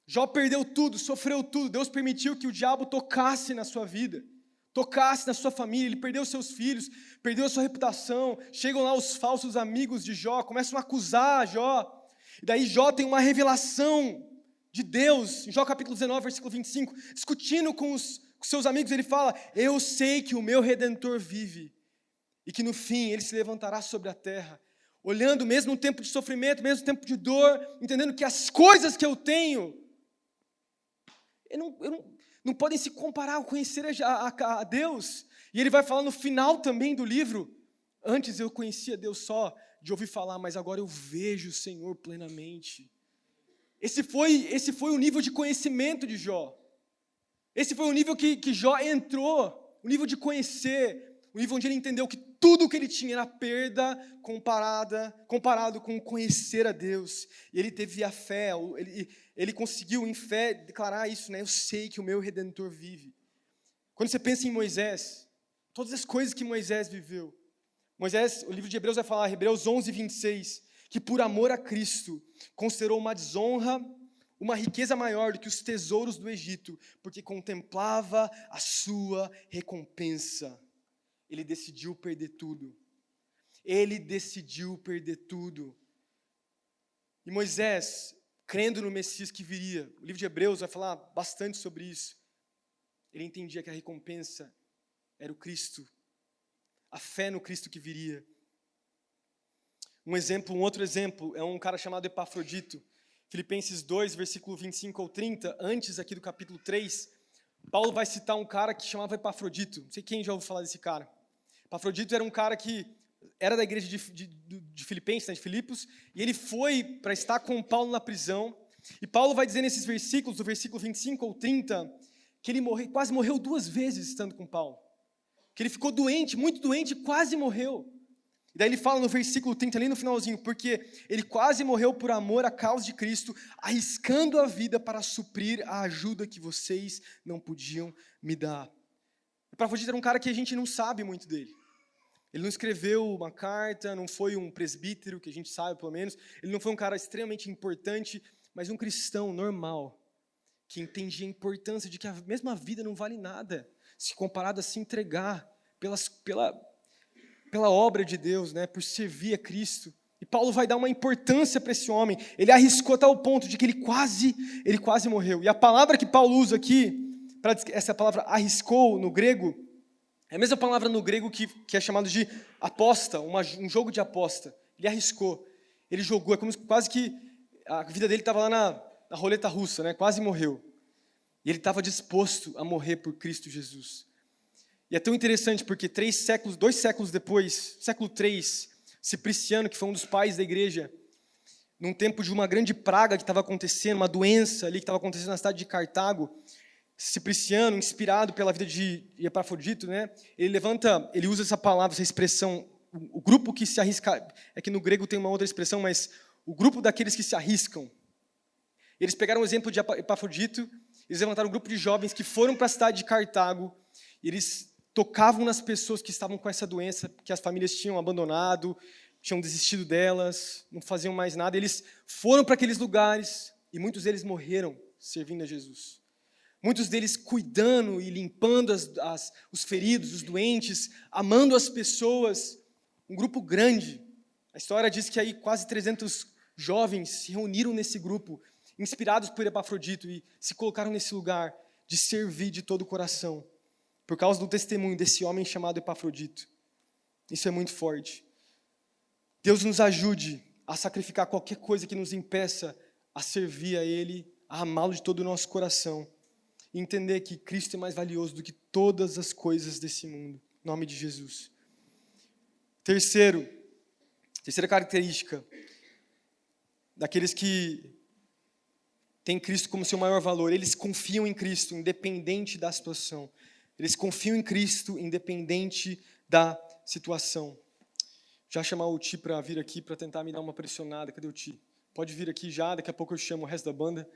Jó perdeu tudo, sofreu tudo. Deus permitiu que o diabo tocasse na sua vida, tocasse na sua família. Ele perdeu seus filhos, perdeu a sua reputação. Chegam lá os falsos amigos de Jó, começam a acusar Jó. E daí Jó tem uma revelação de Deus, em Jó capítulo 19, versículo 25, discutindo com seus amigos, ele fala: eu sei que o meu Redentor vive, e que no fim ele se levantará sobre a terra. Olhando mesmo no tempo de sofrimento, mesmo no tempo de dor, entendendo que as coisas que eu tenho, não podem se comparar ao conhecer a Deus. E ele vai falar no final também do livro: antes eu conhecia Deus só de ouvir falar, mas agora eu vejo o Senhor plenamente. Esse foi o nível de conhecimento de Jó. Esse foi o nível que Jó entrou, o nível de conhecer, o nível onde ele entendeu que tudo o que ele tinha era perda comparado com conhecer a Deus. E ele teve a fé, ele conseguiu em fé declarar isso, né? Eu sei que o meu Redentor vive. Quando você pensa em Moisés, todas as coisas que Moisés viveu, Moisés, o livro de Hebreus vai falar, Hebreus 11, 26, que por amor a Cristo considerou uma desonra, uma riqueza maior do que os tesouros do Egito, porque contemplava a sua recompensa. Ele decidiu perder tudo. Ele decidiu perder tudo. E Moisés, crendo no Messias que viria, o livro de Hebreus vai falar bastante sobre isso. Ele entendia que a recompensa era o Cristo, a fé no Cristo que viria. Um outro exemplo, é um cara chamado Epafrodito. Filipenses 2, versículo 25 ou 30, antes aqui do capítulo 3, Paulo vai citar um cara que chamava Epafrodito. Não sei quem já ouviu falar desse cara. Epafrodito era um cara que era da igreja de Filipenses, né, de Filipos, e ele foi para estar com Paulo na prisão. E Paulo vai dizer nesses versículos, do versículo 25 ou 30, que ele quase morreu 2 vezes estando com Paulo. Que ele ficou doente, muito doente, e quase morreu. E daí ele fala no versículo 30, ali no finalzinho, porque ele quase morreu por amor à causa de Cristo, arriscando a vida para suprir a ajuda que vocês não podiam me dar. O Epafrodito era um cara que a gente não sabe muito dele. Ele não escreveu uma carta, não foi um presbítero, que a gente sabe pelo menos. Ele não foi um cara extremamente importante, mas um cristão normal, que entendia a importância de que a mesma vida não vale nada, se comparado a se entregar pela obra de Deus, né, por servir a Cristo. E Paulo vai dar uma importância para esse homem. Ele arriscou a tal ponto de que ele quase morreu. E a palavra que Paulo usa aqui, essa palavra arriscou no grego, é a mesma palavra no grego que é chamado de aposta, um jogo de aposta. Ele arriscou, ele jogou, é como se quase que a vida dele estava lá na roleta russa, né, quase morreu. E ele estava disposto a morrer por Cristo Jesus. E é tão interessante porque 2 séculos depois, século 3, Cipriciano, que foi um dos pais da igreja, num tempo de uma grande praga que estava acontecendo, uma doença ali que estava acontecendo na cidade de Cartago, Cipriciano, inspirado pela vida de Epafrodito, né, ele usa essa palavra, essa expressão, o grupo que se arrisca, é que no grego tem uma outra expressão, mas o grupo daqueles que se arriscam. Eles pegaram o exemplo de Epafrodito, eles levantaram um grupo de jovens que foram para a cidade de Cartago, e eles tocavam nas pessoas que estavam com essa doença, que as famílias tinham abandonado, tinham desistido delas, não faziam mais nada. Eles foram para aqueles lugares e muitos deles morreram servindo a Jesus. Muitos deles cuidando e limpando os feridos, os doentes, amando as pessoas. Um grupo grande. A história diz que aí quase 300 jovens se reuniram nesse grupo, inspirados por Epafrodito, e se colocaram nesse lugar de servir de todo o coração, por causa do testemunho desse homem chamado Epafrodito. Isso é muito forte. Deus nos ajude a sacrificar qualquer coisa que nos impeça a servir a Ele, a amá-lo de todo o nosso coração, e entender que Cristo é mais valioso do que todas as coisas desse mundo. Em nome de Jesus. Terceira característica daqueles que têm Cristo como seu maior valor: eles confiam em Cristo, independente da situação. Eles confiam em Cristo, independente da situação. Já chamar o Ti para vir aqui, para tentar me dar uma pressionada. Cadê o Ti? Pode vir aqui já, daqui a pouco eu chamo o resto da banda.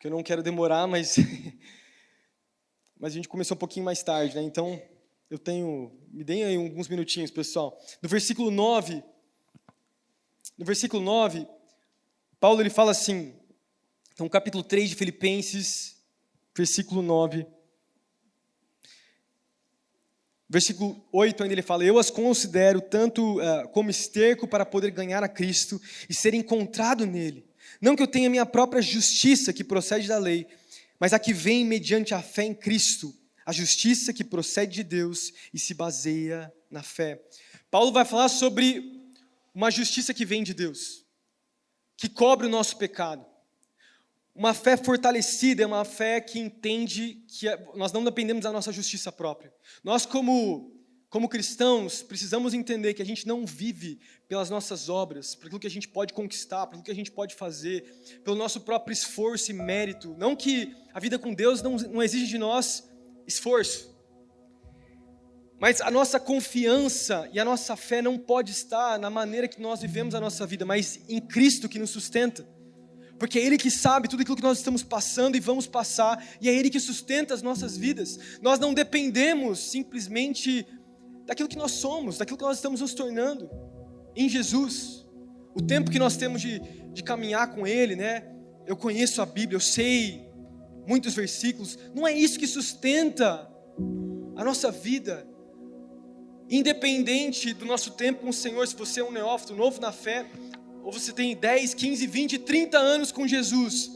que eu não quero demorar, mas a gente começou um pouquinho mais tarde, né? Então, me deem aí alguns minutinhos, pessoal. No versículo 9, Paulo ele fala assim, então capítulo 3 de Filipenses, versículo 9, versículo 8 ainda ele fala, eu as considero tanto como esterco para poder ganhar a Cristo e ser encontrado nele. Não que eu tenha minha própria justiça que procede da lei, mas a que vem mediante a fé em Cristo, a justiça que procede de Deus e se baseia na fé. Paulo vai falar sobre uma justiça que vem de Deus, que cobre o nosso pecado. Uma fé fortalecida é uma fé que entende que nós não dependemos da nossa justiça própria. Nós, como cristãos, precisamos entender que a gente não vive pelas nossas obras, por aquilo que a gente pode conquistar, por aquilo que a gente pode fazer, pelo nosso próprio esforço e mérito. Não que a vida com Deus não exige de nós esforço, mas a nossa confiança e a nossa fé não pode estar na maneira que nós vivemos a nossa vida, mas em Cristo que nos sustenta. Porque é Ele que sabe tudo aquilo que nós estamos passando e vamos passar, e é Ele que sustenta as nossas vidas. Nós não dependemos simplesmente daquilo que nós somos, daquilo que nós estamos nos tornando em Jesus. O tempo que nós temos de caminhar com Ele, né? Eu conheço a Bíblia, eu sei muitos versículos, não é isso que sustenta a nossa vida. Independente do nosso tempo com o Senhor, se você é um neófito, novo na fé, ou você tem 10, 15, 20, 30 anos com Jesus,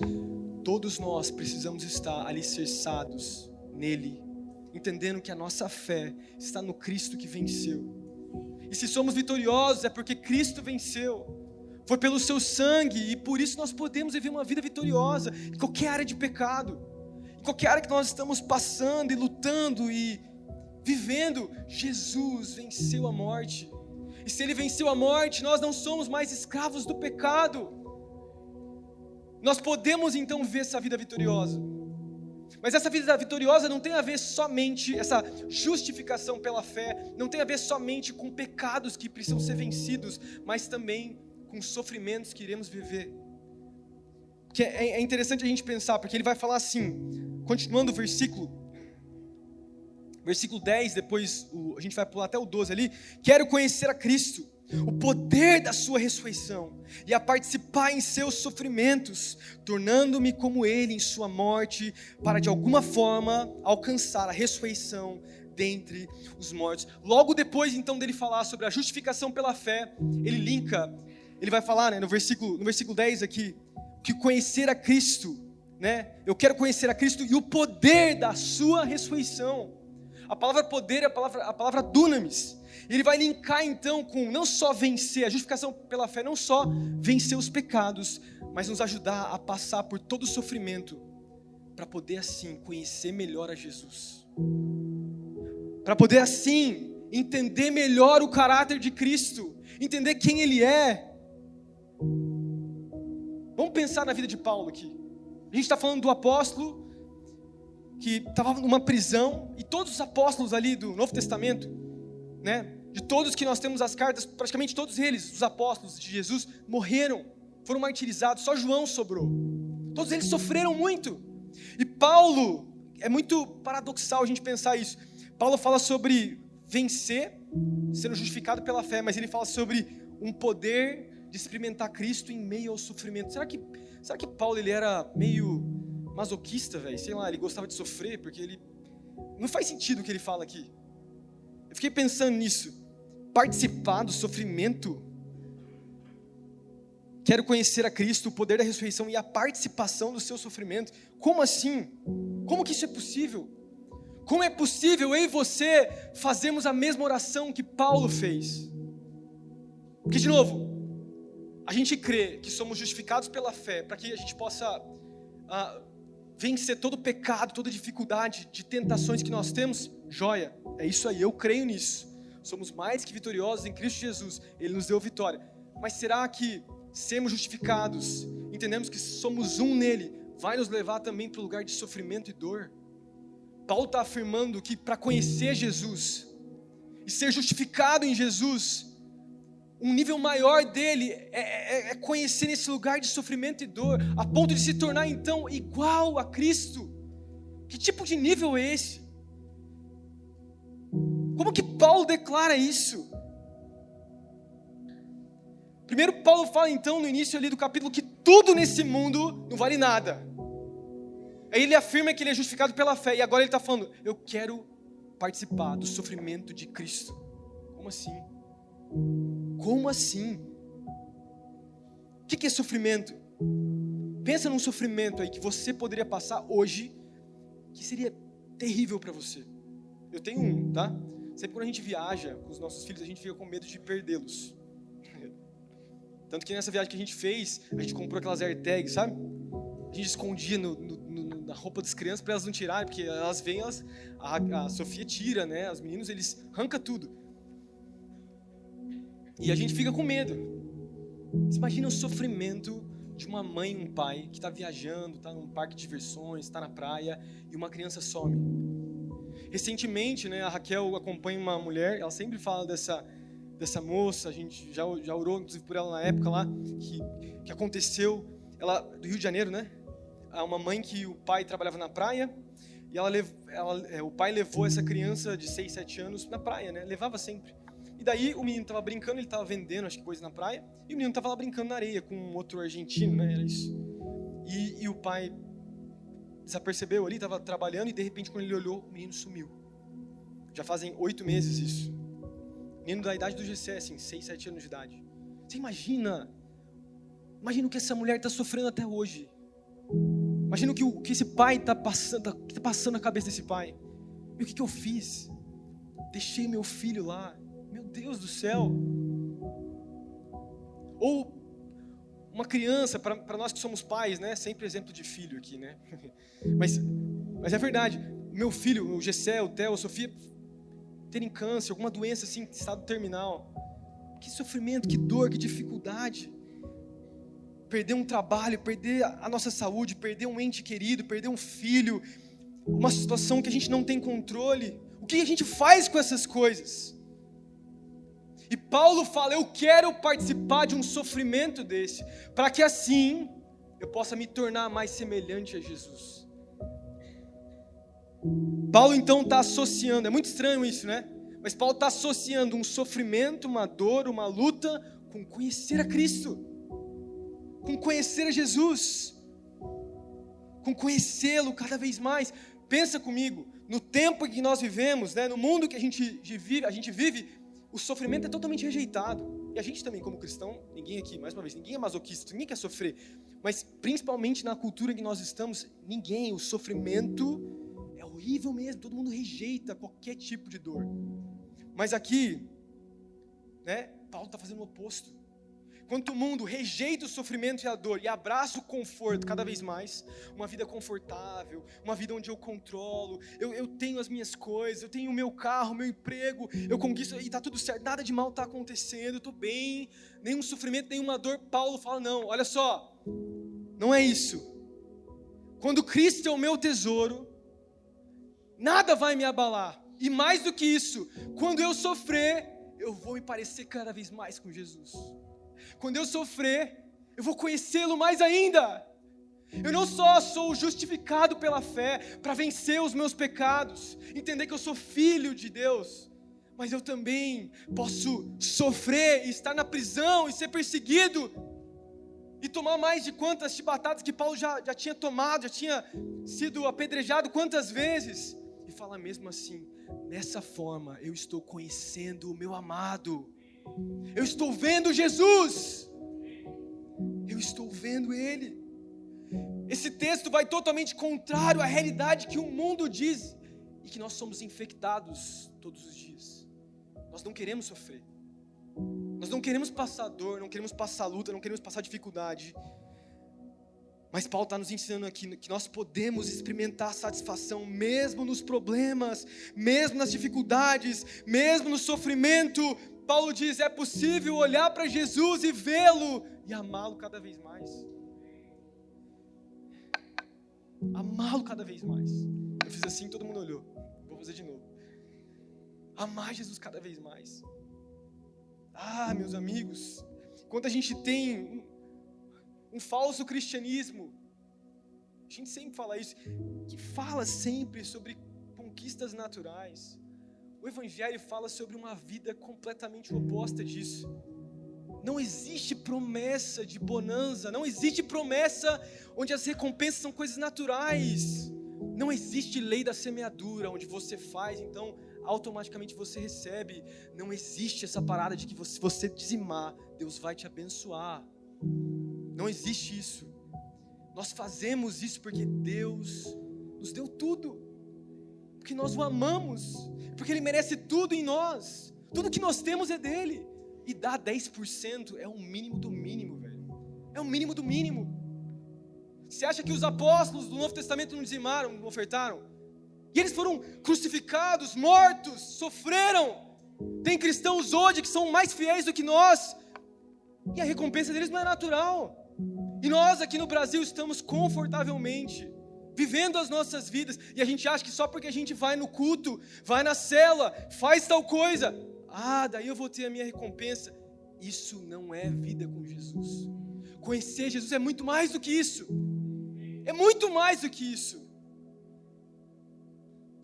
todos nós precisamos estar alicerçados nele, entendendo que a nossa fé está no Cristo que venceu. E se somos vitoriosos é porque Cristo venceu, foi pelo seu sangue, e por isso nós podemos viver uma vida vitoriosa em qualquer área de pecado, em qualquer área que nós estamos passando e lutando e vivendo. Jesus venceu a morte. E se Ele venceu a morte, nós não somos mais escravos do pecado. Nós podemos então viver essa vida vitoriosa. Mas essa vida vitoriosa não tem a ver somente, essa justificação pela fé, não tem a ver somente com pecados que precisam ser vencidos, mas também com sofrimentos que iremos viver. Que é interessante a gente pensar, porque ele vai falar assim, continuando o versículo 10, depois a gente vai pular até o 12 ali. Quero conhecer a Cristo, o poder da sua ressurreição e a participar em seus sofrimentos, tornando-me como Ele em sua morte, para de alguma forma alcançar a ressurreição dentre os mortos. Logo depois então dele falar sobre a justificação pela fé, ele vai falar, né, no versículo 10 aqui, que conhecer a Cristo, né? Eu quero conhecer a Cristo e o poder da sua ressurreição. A palavra poder é a palavra dunamis. Ele vai linkar então com não só vencer, a justificação pela fé, não só vencer os pecados, mas nos ajudar a passar por todo o sofrimento, para poder assim conhecer melhor a Jesus. Para poder assim entender melhor o caráter de Cristo, entender quem Ele é. Vamos pensar na vida de Paulo aqui. A gente está falando do apóstolo que estava numa prisão, e todos os apóstolos ali do Novo Testamento, né, de todos que nós temos as cartas, praticamente todos eles, os apóstolos de Jesus, morreram, foram martirizados, só João sobrou. Todos eles sofreram muito. E Paulo, é muito paradoxal a gente pensar isso. Paulo fala sobre vencer, sendo justificado pela fé, mas ele fala sobre um poder de experimentar Cristo em meio ao sofrimento. Será que Paulo ele era meio masoquista, velho? Sei lá, ele gostava de sofrer, porque ele... Não faz sentido o que ele fala aqui. Eu fiquei pensando nisso. Participar do sofrimento. Quero conhecer a Cristo, o poder da ressurreição e a participação do seu sofrimento. Como assim? Como que isso é possível? Como é possível eu e você fazermos a mesma oração que Paulo fez? Porque, de novo, a gente crê que somos justificados pela fé, para que a gente possa vencer todo pecado, toda dificuldade de tentações que nós temos. Joia, é isso aí, eu creio nisso. Somos mais que vitoriosos em Cristo Jesus, Ele nos deu vitória. Mas será que sermos justificados, entendemos que somos um nele, vai nos levar também para o lugar de sofrimento e dor? Paulo está afirmando que para conhecer Jesus e ser justificado em Jesus, um nível maior dele é conhecer esse lugar de sofrimento e dor, a ponto de se tornar então igual a Cristo. Que tipo de nível é esse? Como que Paulo declara isso? Primeiro Paulo fala então no início ali do capítulo que tudo nesse mundo não vale nada. Aí ele afirma que ele é justificado pela fé, e agora ele está falando, eu quero participar do sofrimento de Cristo. Como assim? Como assim? O que é sofrimento? Pensa num sofrimento aí que você poderia passar hoje, que seria terrível para você. Eu tenho um, tá? Sempre quando a gente viaja com os nossos filhos, a gente fica com medo de perdê-los. Tanto que nessa viagem que a gente fez, a gente comprou aquelas AirTags, sabe? A gente escondia na roupa das crianças para elas não tirarem, porque elas vêm, a Sofia tira, né? Os meninos, eles arrancam tudo. E a gente fica com medo. Você imagina o sofrimento de uma mãe e um pai que está viajando, está num parque de diversões, está na praia e uma criança some. Recentemente, né, a Raquel acompanha uma mulher, ela sempre fala dessa moça, a gente já orou inclusive por ela na época lá, que aconteceu, ela do Rio de Janeiro, né? Uma mãe que o pai trabalhava na praia e o pai levou essa criança de 6, 7 anos na praia, né? Levava sempre. E daí o menino estava brincando, ele estava vendendo, acho que coisa na praia, e o menino estava lá brincando na areia com um outro argentino, né? Era isso. E o pai desapercebeu ali, estava trabalhando, e de repente quando ele olhou, o menino sumiu. Já fazem 8 meses isso. Menino da idade do Gessé, assim, 6, 7 anos de idade. Você imagina o que essa mulher está sofrendo até hoje. Imagina o que esse pai está passando na cabeça desse pai. E o que eu fiz? Deixei meu filho lá. Meu Deus do céu. Ou uma criança, para nós que somos pais, né? Sempre exemplo de filho aqui, né? Mas é verdade. Meu filho, o Gessé, o Theo, a Sofia, terem câncer, alguma doença assim, estado terminal. Que sofrimento, que dor, que dificuldade. Perder um trabalho, perder a nossa saúde, perder um ente querido, perder um filho, uma situação que a gente não tem controle. O que a gente faz com essas coisas? E Paulo fala, eu quero participar de um sofrimento desse, para que assim eu possa me tornar mais semelhante a Jesus. Paulo então está associando, é muito estranho isso, né? Mas Paulo está associando um sofrimento, uma dor, uma luta, com conhecer a Cristo, com conhecer a Jesus, com conhecê-lo cada vez mais. Pensa comigo, no tempo que nós vivemos, né, no mundo que a gente vive, o sofrimento é totalmente rejeitado. E a gente também, como cristão, ninguém aqui, mais uma vez, ninguém é masoquista, ninguém quer sofrer. Mas principalmente na cultura em que nós estamos, o sofrimento é horrível mesmo, todo mundo rejeita qualquer tipo de dor. Mas aqui, né, Paulo está fazendo o oposto. Quanto o mundo rejeita o sofrimento e a dor e abraça o conforto cada vez mais, uma vida confortável, uma vida onde eu controlo, eu tenho as minhas coisas, eu tenho o meu carro, o meu emprego, eu conquisto e está tudo certo, nada de mal está acontecendo, eu estou bem, nenhum sofrimento, nenhuma dor. Paulo fala, não, olha só, não é isso. Quando Cristo é o meu tesouro, nada vai me abalar. E mais do que isso, quando eu sofrer, eu vou me parecer cada vez mais com Jesus. Quando eu sofrer, eu vou conhecê-lo mais ainda. Eu não só sou justificado pela fé para vencer os meus pecados, entender que eu sou filho de Deus, mas eu também posso sofrer e estar na prisão e ser perseguido e tomar mais de quantas chibatadas que Paulo já tinha tomado, já tinha sido apedrejado quantas vezes, e falar mesmo assim, dessa forma eu estou conhecendo o meu amado. Eu estou vendo Jesus. Eu estou vendo Ele. Esse texto vai totalmente contrário à realidade que o mundo diz e que nós somos infectados todos os dias. Nós não queremos sofrer. Nós não queremos passar dor, não queremos passar luta, não queremos passar dificuldade. Mas Paulo está nos ensinando aqui que nós podemos experimentar satisfação mesmo nos problemas, mesmo nas dificuldades, mesmo no sofrimento. Paulo diz, é possível olhar para Jesus e vê-lo e amá-lo cada vez mais. Amá-lo cada vez mais. Eu fiz assim, todo mundo olhou. Vou fazer de novo. Amar Jesus cada vez mais. Meus amigos, enquanto a gente tem um falso cristianismo, a gente sempre fala isso, que fala sempre sobre conquistas naturais. O Evangelho fala sobre uma vida completamente oposta disso. Não existe promessa de bonança, não existe promessa onde as recompensas são coisas naturais. Não existe lei da semeadura, onde você faz, então automaticamente você recebe. Não existe essa parada de que se você dizimar, Deus vai te abençoar. Não existe isso. Nós fazemos isso porque Deus nos deu tudo, porque nós o amamos, porque Ele merece tudo em nós. Tudo que nós temos é dele. E dar 10% é o mínimo do mínimo, velho. É o mínimo do mínimo. Você acha que os apóstolos do Novo Testamento não dizimaram, não ofertaram? E eles foram crucificados, mortos, sofreram. Tem cristãos hoje que são mais fiéis do que nós, e a recompensa deles não é natural. E nós aqui no Brasil estamos confortavelmente vivendo as nossas vidas, e a gente acha que só porque a gente vai no culto, vai na cela, faz tal coisa, daí eu vou ter a minha recompensa. Isso não é vida com Jesus. Conhecer Jesus é muito mais do que isso. É muito mais do que isso.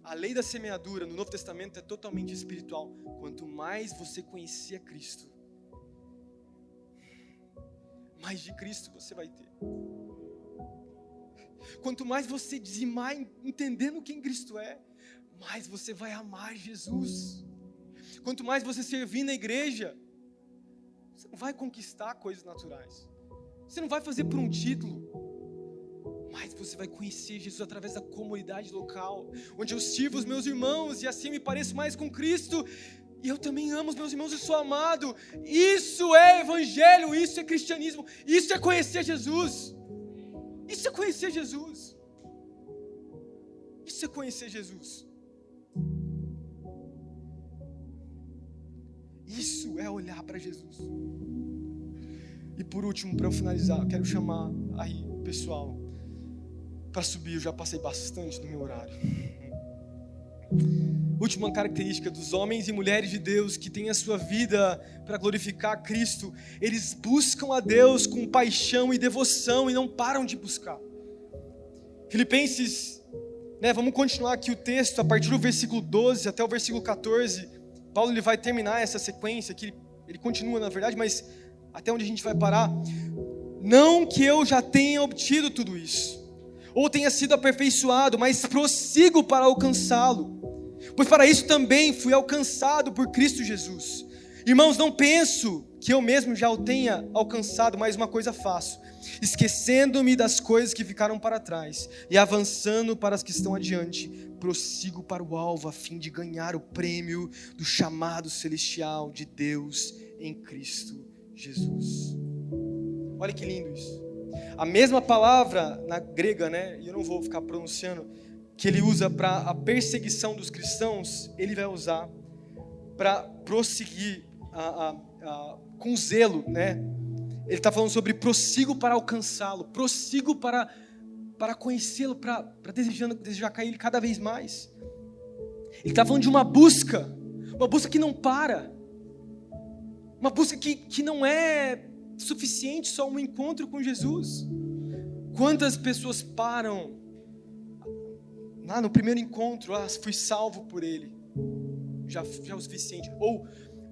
A lei da semeadura no Novo Testamento é totalmente espiritual. Quanto mais você conhecer a Cristo, mais de Cristo você vai ter. Quanto mais você dizimar entendendo quem Cristo é, mais você vai amar Jesus. Quanto mais você servir na igreja, você não vai conquistar coisas naturais. Você não vai fazer por um título. Mas você vai conhecer Jesus através da comunidade local, onde eu sirvo os meus irmãos e assim me pareço mais com Cristo. E eu também amo os meus irmãos e sou amado. Isso é evangelho, isso é cristianismo, isso é conhecer Jesus. Isso é conhecer Jesus. Isso é conhecer Jesus. Isso é olhar para Jesus. E por último, para eu finalizar, eu quero chamar aí o pessoal para subir. Eu já passei bastante do meu horário. Última característica dos homens e mulheres de Deus que têm a sua vida para glorificar Cristo: eles buscam a Deus com paixão e devoção e não param de buscar. Filipenses, vamos continuar aqui o texto, a partir do versículo 12 até o versículo 14, Paulo ele vai terminar essa sequência, que ele continua na verdade, mas até onde a gente vai parar. Não que eu já tenha obtido tudo isso, ou tenha sido aperfeiçoado, mas prossigo para alcançá-lo, pois para isso também fui alcançado por Cristo Jesus. Irmãos, não penso que eu mesmo já o tenha alcançado, mas uma coisa faço, esquecendo-me das coisas que ficaram para trás e avançando para as que estão adiante, prossigo para o alvo a fim de ganhar o prêmio do chamado celestial de Deus em Cristo Jesus. Olha que lindo isso. A mesma palavra na grega, e eu não vou ficar pronunciando, que ele usa para a perseguição dos cristãos, ele vai usar para prosseguir com zelo, Ele está falando sobre prossigo para alcançá-lo, prossigo para conhecê-lo, para desejar cair ele cada vez mais. Ele está falando de uma busca que não para, uma busca que não é suficiente só um encontro com Jesus. Quantas pessoas param no primeiro encontro, fui salvo por Ele, já é o suficiente, ou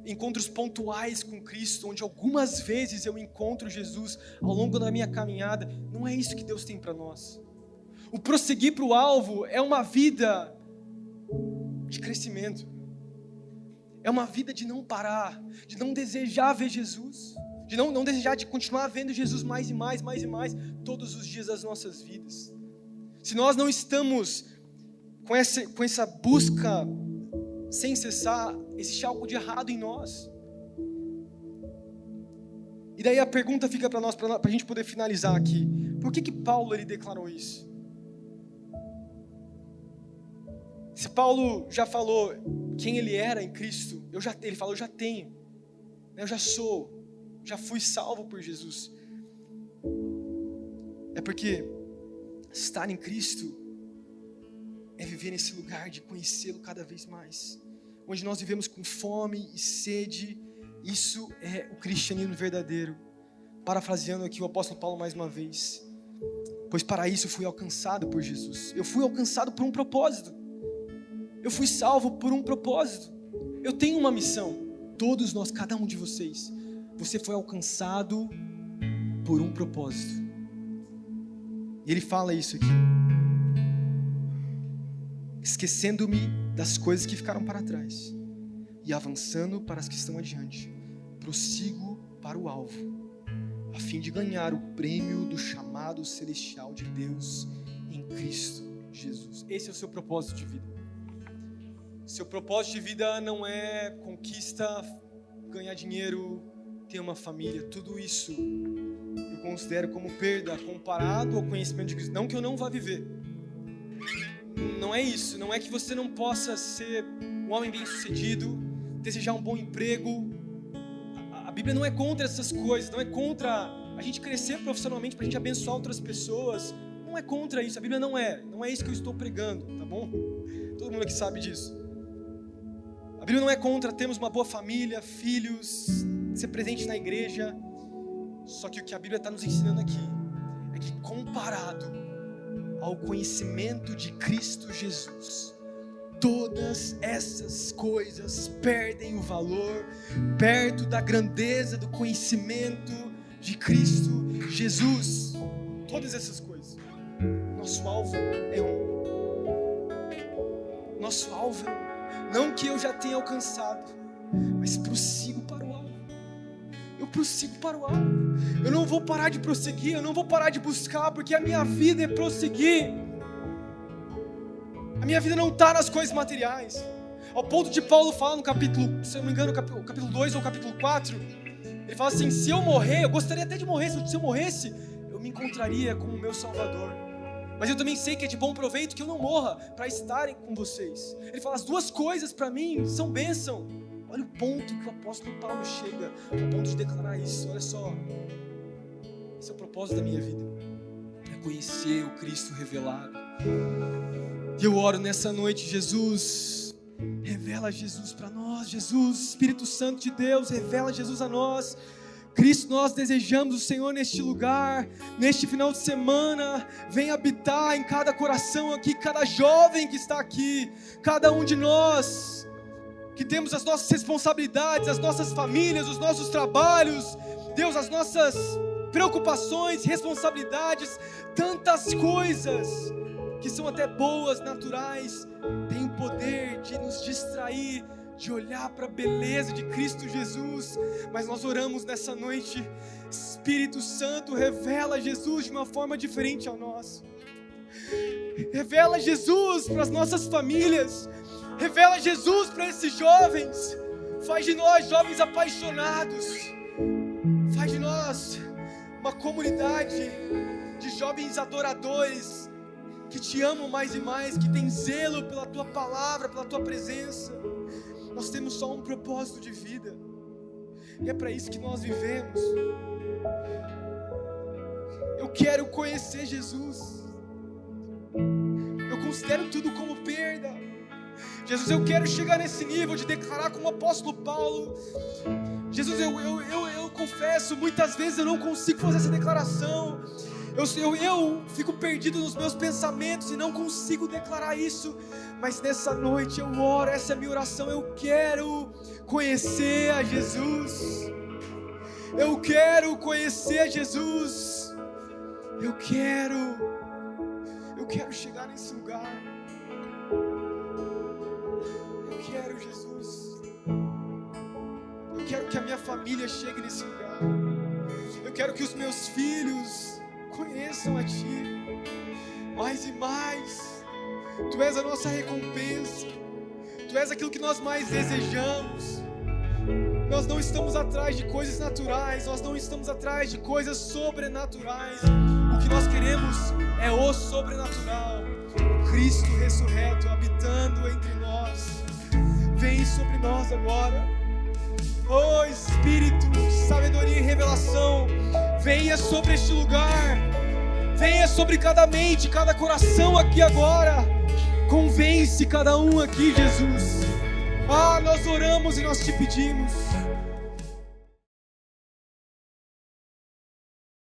encontros pontuais com Cristo, onde algumas vezes eu encontro Jesus ao longo da minha caminhada. Não é isso que Deus tem para nós. O prosseguir para o alvo é uma vida de crescimento, é uma vida de não parar, de não desejar ver Jesus, de não desejar de continuar vendo Jesus mais e mais, mais e mais, todos os dias das nossas vidas. Se nós não estamos com essa busca sem cessar, existe algo de errado em nós. E daí a pergunta fica para nós, para a gente poder finalizar aqui: por que Paulo ele declarou isso? Se Paulo já falou quem ele era em Cristo, ele falou: eu já tenho, eu já sou, já fui salvo por Jesus. É porque estar em Cristo é viver nesse lugar de conhecê-lo cada vez mais, onde nós vivemos com fome e sede Isso é o cristianismo verdadeiro. Parafraseando aqui o apóstolo Paulo mais uma vez. Pois para isso eu fui alcançado por Jesus. Eu fui alcançado por um propósito. Eu fui salvo por um propósito. Eu tenho uma missão. Todos nós, cada um de vocês. Você foi alcançado por um propósito. E ele fala isso aqui. Esquecendo-me das coisas que ficaram para trás e avançando para as que estão adiante, prossigo para o alvo, a fim de ganhar o prêmio do chamado celestial de Deus em Cristo Jesus. Esse é o seu propósito de vida. Seu propósito de vida não é conquista, ganhar dinheiro, ter uma família. Tudo isso eu considero como perda comparado ao conhecimento de Cristo. Não que eu não vá viver. Não é isso. Não é que você não possa ser um homem bem-sucedido, desejar um bom emprego. A Bíblia não é contra essas coisas. Não é contra a gente crescer profissionalmente para a gente abençoar outras pessoas. Não é contra isso. A Bíblia não é isso que eu estou pregando, tá bom? Todo mundo aqui sabe disso. A Bíblia não é contra termos uma boa família, filhos, ser presente na igreja. Só que o que a Bíblia está nos ensinando aqui é que comparado ao conhecimento de Cristo Jesus, todas essas coisas perdem o valor perto da grandeza do conhecimento de Cristo Jesus. Todas essas coisas. Nosso alvo é um. Nosso alvo é um. Não que eu já tenha alcançado, mas prossigo para o alvo. Eu prossigo para o alvo. Eu não vou parar de prosseguir, eu não vou parar de buscar, porque a minha vida é prosseguir. A minha vida não está nas coisas materiais. Ao ponto de Paulo falar no capítulo, se eu não me engano, o capítulo 2 ou capítulo 4, ele fala assim: se eu morrer, eu gostaria até de morrer, se eu morresse, eu me encontraria com o meu Salvador. Mas eu também sei que é de bom proveito que eu não morra, para estarem com vocês. Ele fala, as duas coisas para mim são bênção. Olha o ponto que o apóstolo Paulo chega, ao ponto de declarar isso. Olha só, esse é o propósito da minha vida, é conhecer o Cristo revelado. E eu oro nessa noite: Jesus, revela Jesus para nós. Jesus, Espírito Santo de Deus, revela Jesus a nós. Cristo, nós desejamos o Senhor neste lugar, neste final de semana. Vem habitar em cada coração aqui, cada jovem que está aqui, cada um de nós que temos as nossas responsabilidades, as nossas famílias, os nossos trabalhos, Deus, as nossas preocupações, responsabilidades, tantas coisas que são até boas, naturais, têm o poder de nos distrair, de olhar para a beleza de Cristo Jesus. Mas nós oramos nessa noite: Espírito Santo, revela Jesus de uma forma diferente a nós. Revela Jesus para as nossas famílias. Revela Jesus para esses jovens. Faz de nós jovens apaixonados. Faz de nós uma comunidade de jovens adoradores que te amam mais e mais, que tem zelo pela tua palavra, pela tua presença. Nós temos só um propósito de vida, e é para isso que nós vivemos. Eu quero conhecer Jesus. Eu considero tudo como perda. Jesus, eu quero chegar nesse nível de declarar como o apóstolo Paulo. Jesus, eu confesso, muitas vezes eu não consigo fazer essa declaração. Eu fico perdido nos meus pensamentos e não consigo declarar isso. Mas nessa noite eu oro, essa é a minha oração. Eu quero conhecer a Jesus. Eu quero conhecer a Jesus. Eu quero chegar nesse lugar. Eu quero, Jesus. Eu quero que a minha família chegue nesse lugar. Eu quero que os meus filhos conheçam a Ti mais e mais. Tu és a nossa recompensa. Tu és aquilo que nós mais desejamos. Nós não estamos atrás de coisas naturais, nós não estamos atrás de coisas sobrenaturais. O que nós queremos é o sobrenatural. O Cristo ressurreto habitando entre nós. Vem sobre nós agora. Oh Espírito, sabedoria e revelação, venha sobre este lugar. Venha sobre cada mente, cada coração aqui agora. Convence cada um aqui, Jesus. Nós oramos e nós te pedimos.